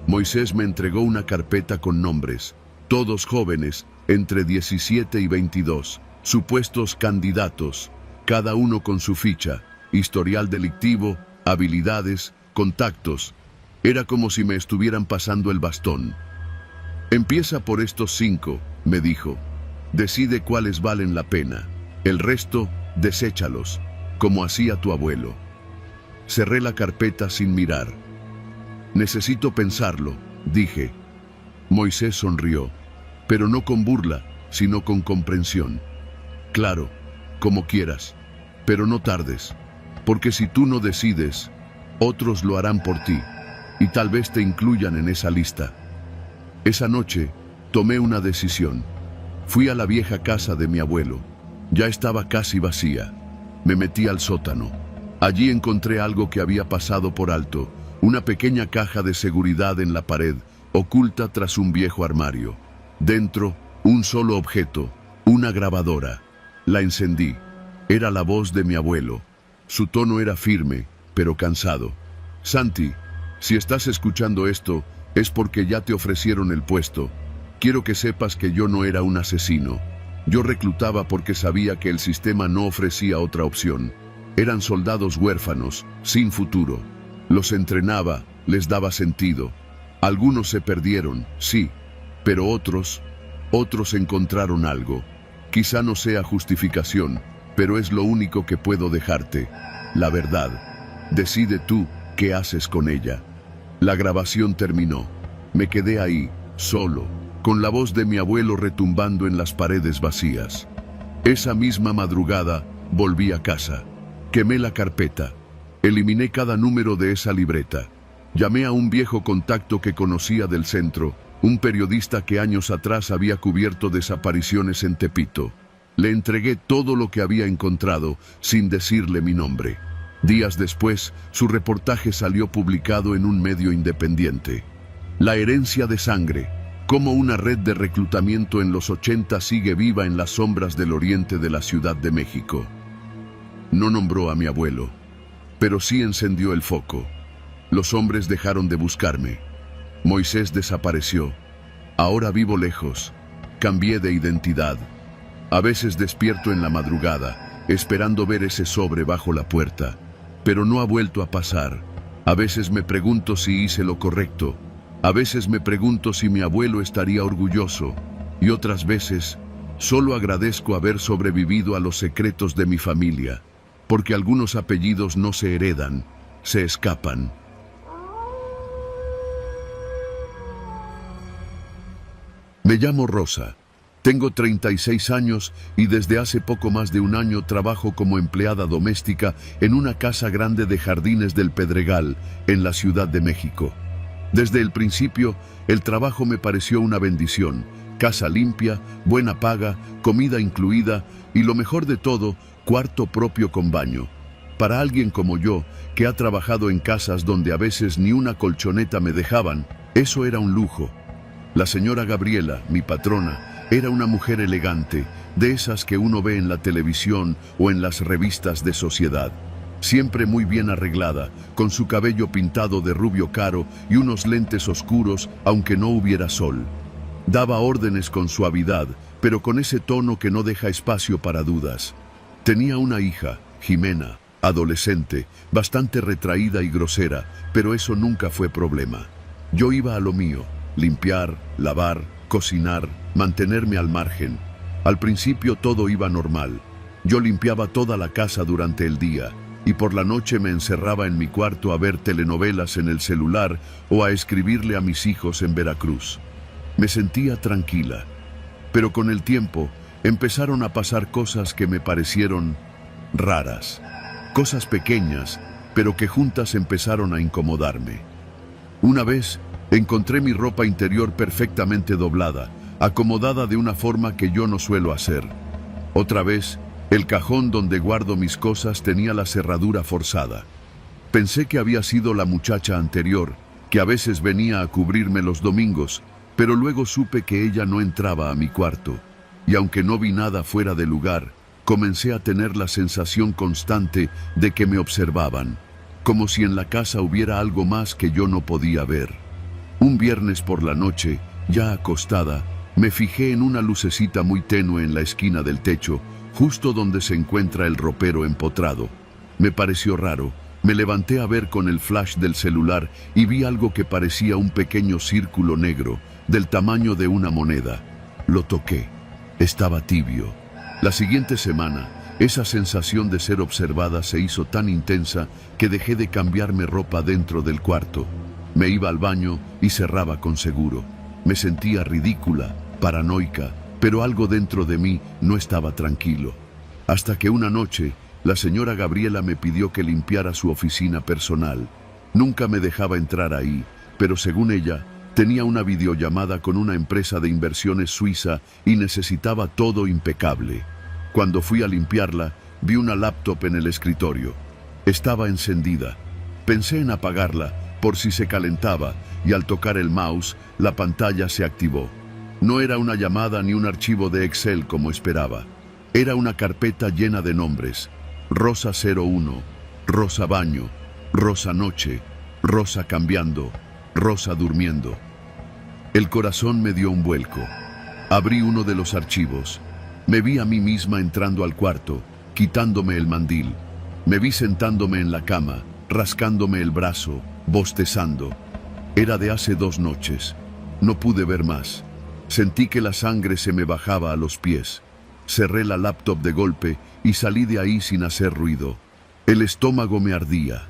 Moisés me entregó una carpeta con nombres, todos jóvenes, entre 17 y 22, supuestos candidatos, cada uno con su ficha, historial delictivo, habilidades, contactos. Era como si me estuvieran pasando el bastón. Empieza por estos 5, me dijo. Decide cuáles valen la pena. El resto, deséchalos, como hacía tu abuelo. Cerré la carpeta sin mirar. Necesito pensarlo, dije. Moisés sonrió, pero no con burla, sino con comprensión. Claro, como quieras, pero no tardes, porque si tú no decides, otros lo harán por ti, y tal vez te incluyan en esa lista. Esa noche, tomé una decisión. Fui a la vieja casa de mi abuelo. Ya estaba casi vacía. Me metí al sótano. Allí encontré algo que había pasado por alto, una pequeña caja de seguridad en la pared, oculta tras un viejo armario. Dentro, un solo objeto, una grabadora. La encendí. Era la voz de mi abuelo. Su tono era firme, pero cansado. Santi, si estás escuchando esto, es porque ya te ofrecieron el puesto. Quiero que sepas que yo no era un asesino. Yo reclutaba porque sabía que el sistema no ofrecía otra opción. Eran soldados huérfanos, sin futuro. Los entrenaba, les daba sentido. Algunos se perdieron, sí, pero otros encontraron algo. Quizá no sea justificación, pero es lo único que puedo dejarte. La verdad. Decide tú qué haces con ella. La grabación terminó. Me quedé ahí, solo, con la voz de mi abuelo retumbando en las paredes vacías. Esa misma madrugada, volví a casa. Quemé la carpeta. Eliminé cada número de esa libreta. Llamé a un viejo contacto que conocía del centro, un periodista que años atrás había cubierto desapariciones en Tepito. Le entregué todo lo que había encontrado, sin decirle mi nombre. Días después, su reportaje salió publicado en un medio independiente. La herencia de sangre. Cómo una red de reclutamiento en los 80 sigue viva en las sombras del oriente de la Ciudad de México. No nombró a mi abuelo, pero sí encendió el foco. Los hombres dejaron de buscarme. Moisés desapareció. Ahora vivo lejos. Cambié de identidad. A veces despierto en la madrugada, esperando ver ese sobre bajo la puerta. pero no ha vuelto a pasar. A veces me pregunto si hice lo correcto. A veces me pregunto si mi abuelo estaría orgulloso. Y otras veces, solo agradezco haber sobrevivido a los secretos de mi familia, porque algunos apellidos no se heredan, se escapan. Me llamo Rosa. Tengo 36 años y desde hace poco más de un año trabajo como empleada doméstica en una casa grande de Jardines del Pedregal, en la Ciudad de México. Desde el principio, el trabajo me pareció una bendición. Casa limpia, buena paga, comida incluida y lo mejor de todo, cuarto propio con baño. Para alguien como yo, que ha trabajado en casas donde a veces ni una colchoneta me dejaban, eso era un lujo. La señora Gabriela, mi patrona, era una mujer elegante, de esas que uno ve en la televisión o en las revistas de sociedad. Siempre muy bien arreglada, con su cabello pintado de rubio claro y unos lentes oscuros, aunque no hubiera sol. Daba órdenes con suavidad, pero con ese tono que no deja espacio para dudas. Tenía una hija, Jimena, adolescente, bastante retraída y grosera, pero eso nunca fue problema. Yo iba a lo mío, limpiar, lavar, cocinar, mantenerme al margen. Al principio todo iba normal. Yo limpiaba toda la casa durante el día y por la noche me encerraba en mi cuarto a ver telenovelas en el celular o a escribirle a mis hijos en Veracruz. Me sentía tranquila, pero con el tiempo empezaron a pasar cosas que me parecieron raras. Cosas pequeñas, pero que juntas empezaron a incomodarme. Una vez encontré mi ropa interior perfectamente doblada, acomodada de una forma que yo no suelo hacer. Otra vez, el cajón donde guardo mis cosas tenía la cerradura forzada. Pensé que había sido la muchacha anterior, que a veces venía a cubrirme los domingos, pero luego supe que ella no entraba a mi cuarto. Y aunque no vi nada fuera de lugar, comencé a tener la sensación constante de que me observaban, como si en la casa hubiera algo más que yo no podía ver. Un viernes por la noche, ya acostada, me fijé en una lucecita muy tenue en la esquina del techo, justo donde se encuentra el ropero empotrado. Me pareció raro. Me levanté a ver con el flash del celular y vi algo que parecía un pequeño círculo negro, del tamaño de una moneda. Lo toqué. Estaba tibio. La siguiente semana, esa sensación de ser observada se hizo tan intensa que dejé de cambiarme ropa dentro del cuarto. Me iba al baño y cerraba con seguro. Me sentía ridícula, paranoica, pero algo dentro de mí no estaba tranquilo. Hasta que una noche, la señora Gabriela me pidió que limpiara su oficina personal. Nunca me dejaba entrar ahí, pero según ella, tenía una videollamada con una empresa de inversiones suiza y necesitaba todo impecable. Cuando fui a limpiarla, vi una laptop en el escritorio. Estaba encendida. Pensé en apagarla, por si se calentaba, y al tocar el mouse, la pantalla se activó. No era una llamada ni un archivo de Excel como esperaba. Era una carpeta llena de nombres. Rosa 01, Rosa baño, Rosa noche, Rosa cambiando, Rosa durmiendo. El corazón me dio un vuelco. Abrí uno de los archivos. Me vi a mí misma entrando al cuarto, quitándome el mandil. Me vi sentándome en la cama, rascándome el brazo, bostezando. Era de hace 2 noches. No pude ver más. Sentí que la sangre se me bajaba a los pies. Cerré la laptop de golpe y salí de ahí sin hacer ruido. El estómago me ardía.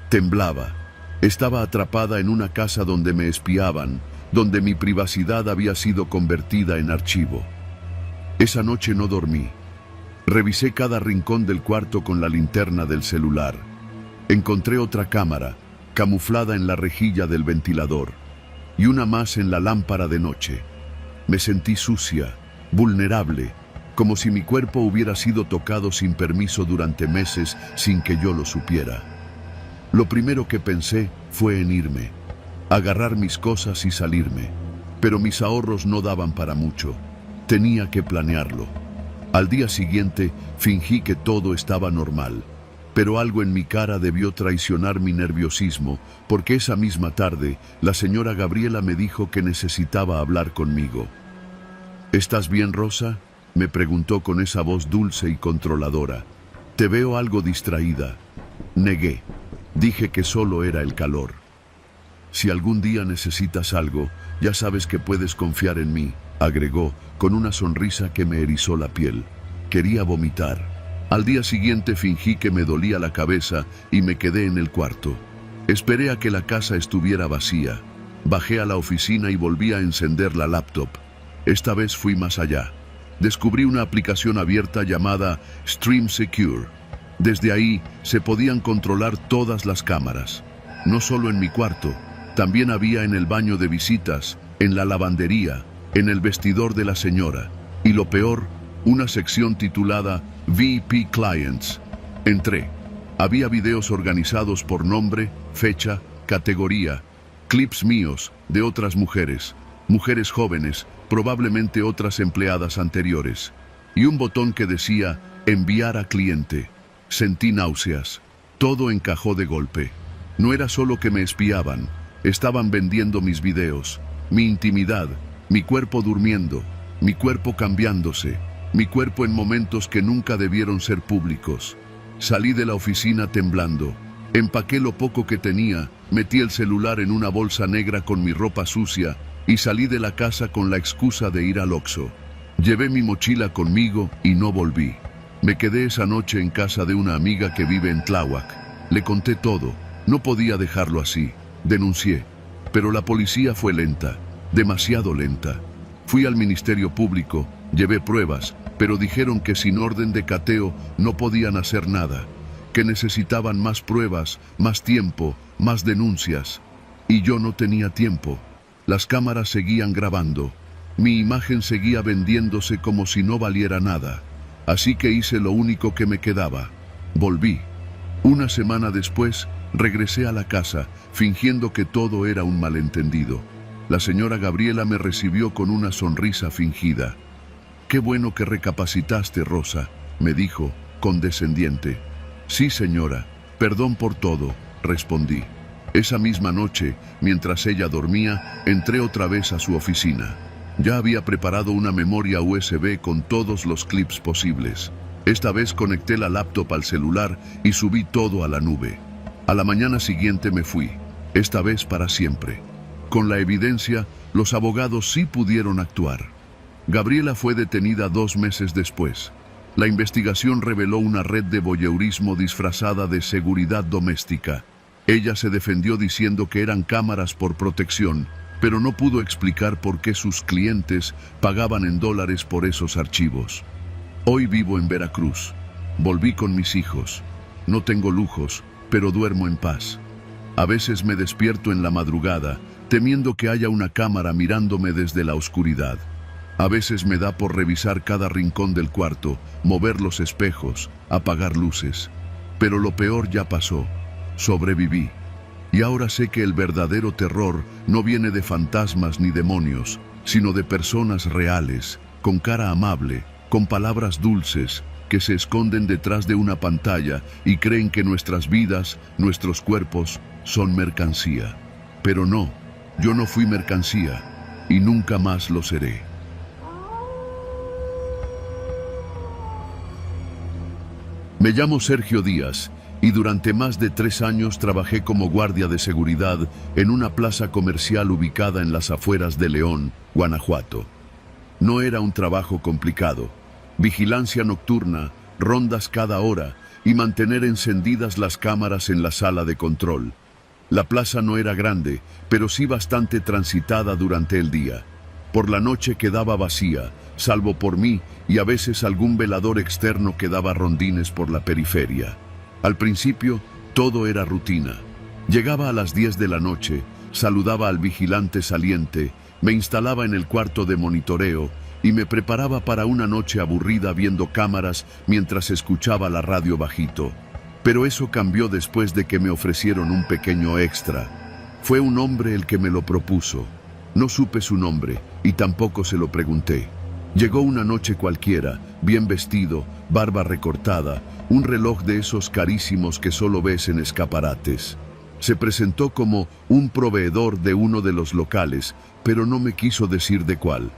Temblaba. Estaba atrapada en una casa donde me espiaban, donde mi privacidad había sido convertida en archivo. Esa noche no dormí. Revisé cada rincón del cuarto con la linterna del celular. Encontré otra cámara, camuflada en la rejilla del ventilador, y una más en la lámpara de noche. Me sentí sucia, vulnerable, como si mi cuerpo hubiera sido tocado sin permiso durante meses sin que yo lo supiera. Lo primero que pensé fue en irme, agarrar mis cosas y salirme, pero mis ahorros no daban para mucho. Tenía que planearlo. Al día siguiente fingí que todo estaba normal, pero algo en mi cara debió traicionar mi nerviosismo, porque esa misma tarde la señora Gabriela me dijo que necesitaba hablar conmigo. ¿Estás bien, Rosa?, me preguntó con esa voz dulce y controladora. Te veo algo distraída. Negué. Dije que solo era el calor. Si algún día necesitas algo, ya sabes que puedes confiar en mí, agregó, con una sonrisa que me erizó la piel. Quería vomitar. Al día siguiente fingí que me dolía la cabeza y me quedé en el cuarto. Esperé a que la casa estuviera vacía. Bajé a la oficina y volví a encender la laptop. Esta vez fui más allá. Descubrí una aplicación abierta llamada Stream Secure. Desde ahí se podían controlar todas las cámaras. No solo en mi cuarto, también había en el baño de visitas, en la lavandería, en el vestidor de la señora. Y lo peor, una sección titulada VIP Clients. Entré. Había videos organizados por nombre, fecha, categoría, clips míos, de otras mujeres, mujeres jóvenes, probablemente otras empleadas anteriores, y un botón que decía enviar a cliente. Sentí náuseas. Todo encajó de golpe. No era solo que me espiaban, estaban vendiendo mis videos, mi intimidad, mi cuerpo durmiendo, mi cuerpo cambiándose, mi cuerpo en momentos que nunca debieron ser públicos. Salí de la oficina temblando. Empaqué lo poco que tenía, metí el celular en una bolsa negra con mi ropa sucia y salí de la casa con la excusa de ir al Oxxo. Llevé mi mochila conmigo y no volví. Me quedé esa noche en casa de una amiga que vive en Tláhuac. Le conté todo. No podía dejarlo así. Denuncié. Pero la policía fue lenta, demasiado lenta. Fui al Ministerio Público, llevé pruebas, pero dijeron que sin orden de cateo no podían hacer nada, que necesitaban más pruebas, más tiempo, más denuncias. Y yo no tenía tiempo. Las cámaras seguían grabando. Mi imagen seguía vendiéndose como si no valiera nada. Así que hice lo único que me quedaba. Volví. Una semana después, regresé a la casa, fingiendo que todo era un malentendido. La señora Gabriela me recibió con una sonrisa fingida. «Qué bueno que recapacitaste, Rosa», me dijo, condescendiente. «Sí, señora, perdón por todo», respondí. Esa misma noche, mientras ella dormía, entré otra vez a su oficina. Ya había preparado una memoria USB con todos los clips posibles. Esta vez conecté la laptop al celular y subí todo a la nube. A la mañana siguiente me fui, esta vez para siempre. Con la evidencia, los abogados sí pudieron actuar. Gabriela fue detenida 2 meses después. La investigación reveló una red de voyeurismo disfrazada de seguridad doméstica. Ella se defendió diciendo que eran cámaras por protección, pero no pudo explicar por qué sus clientes pagaban en dólares por esos archivos. Hoy vivo en Veracruz. Volví con mis hijos. No tengo lujos, pero duermo en paz. A veces me despierto en la madrugada, temiendo que haya una cámara mirándome desde la oscuridad. A veces me da por revisar cada rincón del cuarto, mover los espejos, apagar luces. Pero lo peor ya pasó. Sobreviví. Y ahora sé que el verdadero terror no viene de fantasmas ni demonios, sino de personas reales, con cara amable, con palabras dulces, que se esconden detrás de una pantalla y creen que nuestras vidas, nuestros cuerpos, son mercancía. Pero no, yo no fui mercancía, y nunca más lo seré. Me llamo Sergio Díaz, y durante más de 3 años trabajé como guardia de seguridad en una plaza comercial ubicada en las afueras de León, Guanajuato. No era un trabajo complicado. Vigilancia nocturna, rondas cada hora y mantener encendidas las cámaras en la sala de control. La plaza no era grande, pero sí bastante transitada durante el día. Por la noche quedaba vacía, salvo por mí y a veces algún velador externo que daba rondines por la periferia. Al principio, todo era rutina. Llegaba a las 10 de la noche, saludaba al vigilante saliente, me instalaba en el cuarto de monitoreo y me preparaba para una noche aburrida viendo cámaras mientras escuchaba la radio bajito. Pero eso cambió después de que me ofrecieron un pequeño extra. Fue un hombre el que me lo propuso. No supe su nombre y tampoco se lo pregunté. Llegó una noche cualquiera, bien vestido, barba recortada, un reloj de esos carísimos que solo ves en escaparates. Se presentó como un proveedor de uno de los locales, pero no me quiso decir de cuál.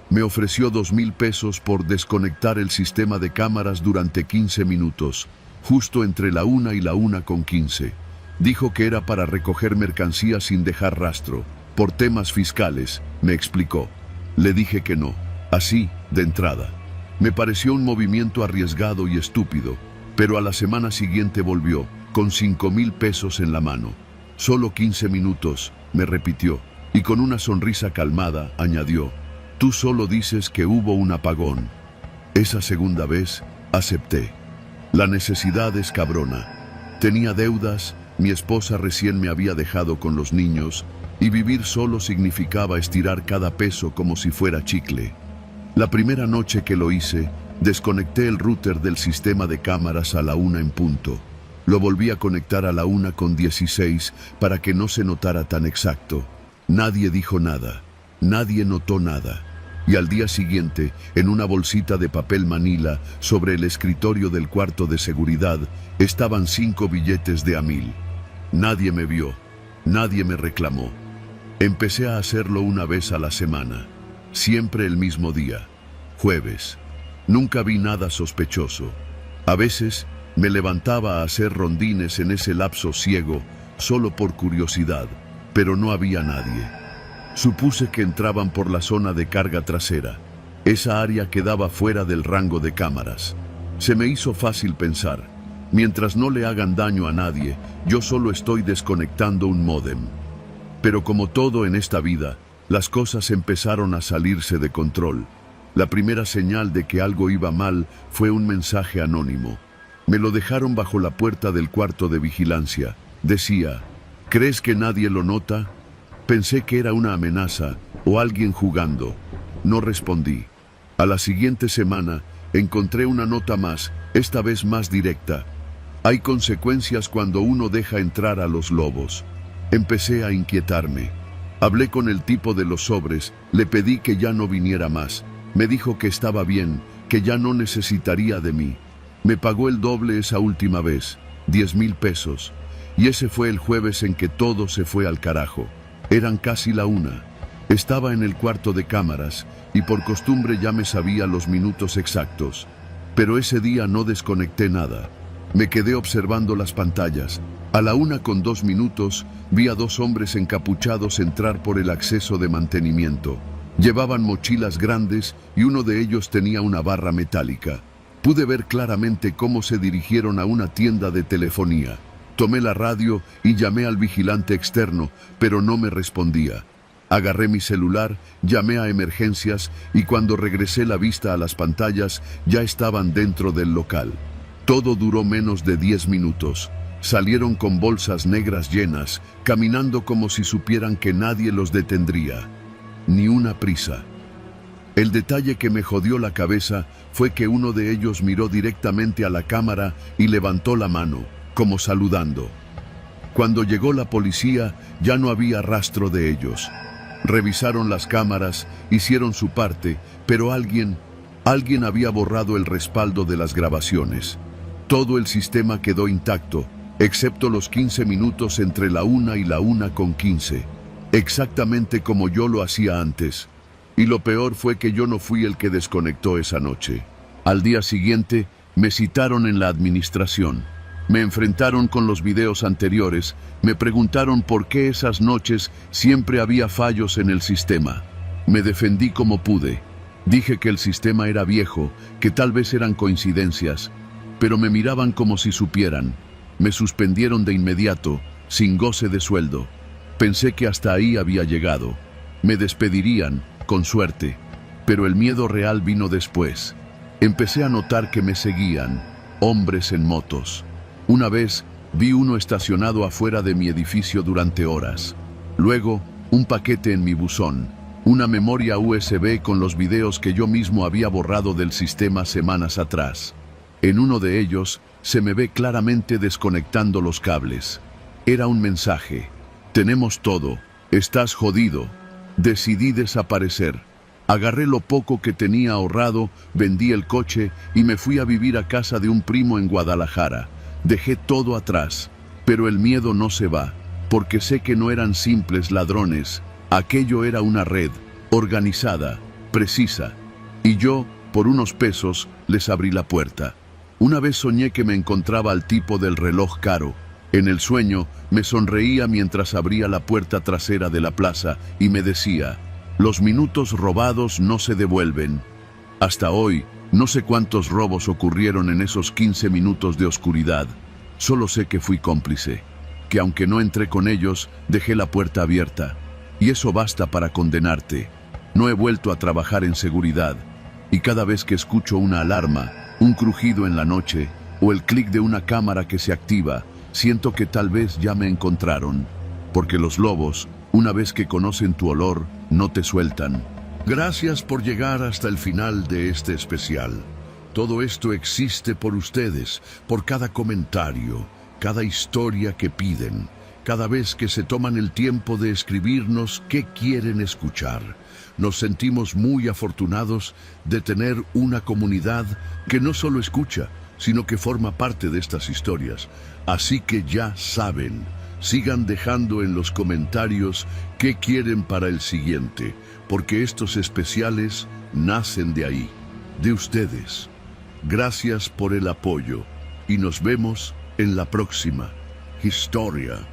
Me ofreció 2,000 pesos por desconectar el sistema de cámaras durante 15 minutos. justo entre la 1 y la 1:15. Dijo que era para recoger mercancía sin dejar rastro, por temas fiscales, me explicó. Le dije que no, así, de entrada. Me pareció un movimiento arriesgado y estúpido, pero a la semana siguiente volvió, con 5,000 pesos en la mano. Solo 15 minutos, me repitió, y con una sonrisa calmada, añadió, tú solo dices que hubo un apagón. Esa segunda vez, acepté. La necesidad es cabrona. Tenía deudas, mi esposa recién me había dejado con los niños, y vivir solo significaba estirar cada peso como si fuera chicle. La primera noche que lo hice, desconecté el router del sistema de cámaras a la 1 en punto. Lo volví a conectar a la 1:16 para que no se notara tan exacto. Nadie dijo nada, nadie notó nada. Y al día siguiente, en una bolsita de papel manila, sobre el escritorio del cuarto de seguridad, estaban 5 billetes de $1,000. Nadie me vio, nadie me reclamó. Empecé a hacerlo una vez a la semana, siempre el mismo día, jueves. Nunca vi nada sospechoso. A veces me levantaba a hacer rondines en ese lapso ciego, solo por curiosidad, pero no había nadie. Supuse que entraban por la zona de carga trasera. Esa área quedaba fuera del rango de cámaras. Se me hizo fácil pensar, mientras no le hagan daño a nadie, yo solo estoy desconectando un módem. Pero como todo en esta vida, las cosas empezaron a salirse de control. La primera señal de que algo iba mal fue un mensaje anónimo. Me lo dejaron bajo la puerta del cuarto de vigilancia. Decía, ¿crees que nadie lo nota? Pensé que era una amenaza o alguien jugando. No respondí. A la siguiente semana encontré una nota más, esta vez más directa. Hay consecuencias cuando uno deja entrar a los lobos. Empecé a inquietarme. Hablé con el tipo de los sobres, le pedí que ya no viniera más. Me dijo que estaba bien, que ya no necesitaría de mí. Me pagó el doble esa última vez, 10,000 pesos. Y ese fue el jueves en que todo se fue al carajo. Eran casi la 1. Estaba en el cuarto de cámaras y por costumbre ya me sabía los minutos exactos. Pero ese día no desconecté nada. Me quedé observando las pantallas. A la 1:02 vi a 2 hombres encapuchados entrar por el acceso de mantenimiento. Llevaban mochilas grandes y uno de ellos tenía una barra metálica. Pude ver claramente cómo se dirigieron a una tienda de telefonía. Tomé la radio y llamé al vigilante externo, pero no me respondía. Agarré mi celular, llamé a emergencias y cuando regresé la vista a las pantallas ya estaban dentro del local. Todo duró menos de 10 minutos. Salieron con bolsas negras llenas, caminando como si supieran que nadie los detendría. Ni una prisa. El detalle que me jodió la cabeza fue que uno de ellos miró directamente a la cámara y levantó la mano, como saludando. Cuando llegó la policía, ya no había rastro de ellos. Revisaron las cámaras, hicieron su parte, pero alguien había borrado el respaldo de las grabaciones. Todo el sistema quedó intacto, excepto los 15 minutos entre la 1 y la 1:15, exactamente como yo lo hacía antes. Y lo peor fue que yo no fui el que desconectó esa noche. Al día siguiente, me citaron en la administración. Me enfrentaron con los videos anteriores, me preguntaron por qué esas noches siempre había fallos en el sistema. Me defendí como pude. Dije que el sistema era viejo, que tal vez eran coincidencias, pero me miraban como si supieran. Me suspendieron de inmediato, sin goce de sueldo. Pensé que hasta ahí había llegado. Me despedirían, con suerte, pero el miedo real vino después. Empecé a notar que me seguían, hombres en motos. Una vez vi uno estacionado afuera de mi edificio durante horas. Luego, un paquete en mi buzón, una memoria USB con los videos que yo mismo había borrado del sistema semanas atrás. En uno de ellos, se me ve claramente desconectando los cables. Era un mensaje. Tenemos todo. Estás jodido. Decidí desaparecer. Agarré lo poco que tenía ahorrado, vendí el coche y me fui a vivir a casa de un primo en Guadalajara. Dejé todo atrás, pero el miedo no se va, porque sé que no eran simples ladrones. Aquello era una red, organizada, precisa. Y yo, por unos pesos, les abrí la puerta. Una vez soñé que me encontraba al tipo del reloj caro. En el sueño me sonreía mientras abría la puerta trasera de la plaza y me decía: los minutos robados no se devuelven. Hasta hoy, no sé cuántos robos ocurrieron en esos 15 minutos de oscuridad. Solo sé que fui cómplice, que aunque no entré con ellos, dejé la puerta abierta. Y eso basta para condenarte. No he vuelto a trabajar en seguridad. Y cada vez que escucho una alarma, un crujido en la noche o el clic de una cámara que se activa, siento que tal vez ya me encontraron. Porque los lobos, una vez que conocen tu olor, no te sueltan. Gracias por llegar hasta el final de este especial. Todo esto existe por ustedes, por cada comentario, cada historia que piden, cada vez que se toman el tiempo de escribirnos qué quieren escuchar. Nos sentimos muy afortunados de tener una comunidad que no solo escucha, sino que forma parte de estas historias. Así que ya saben, sigan dejando en los comentarios qué quieren para el siguiente, porque estos especiales nacen de ahí, de ustedes. Gracias por el apoyo y nos vemos en la próxima historia.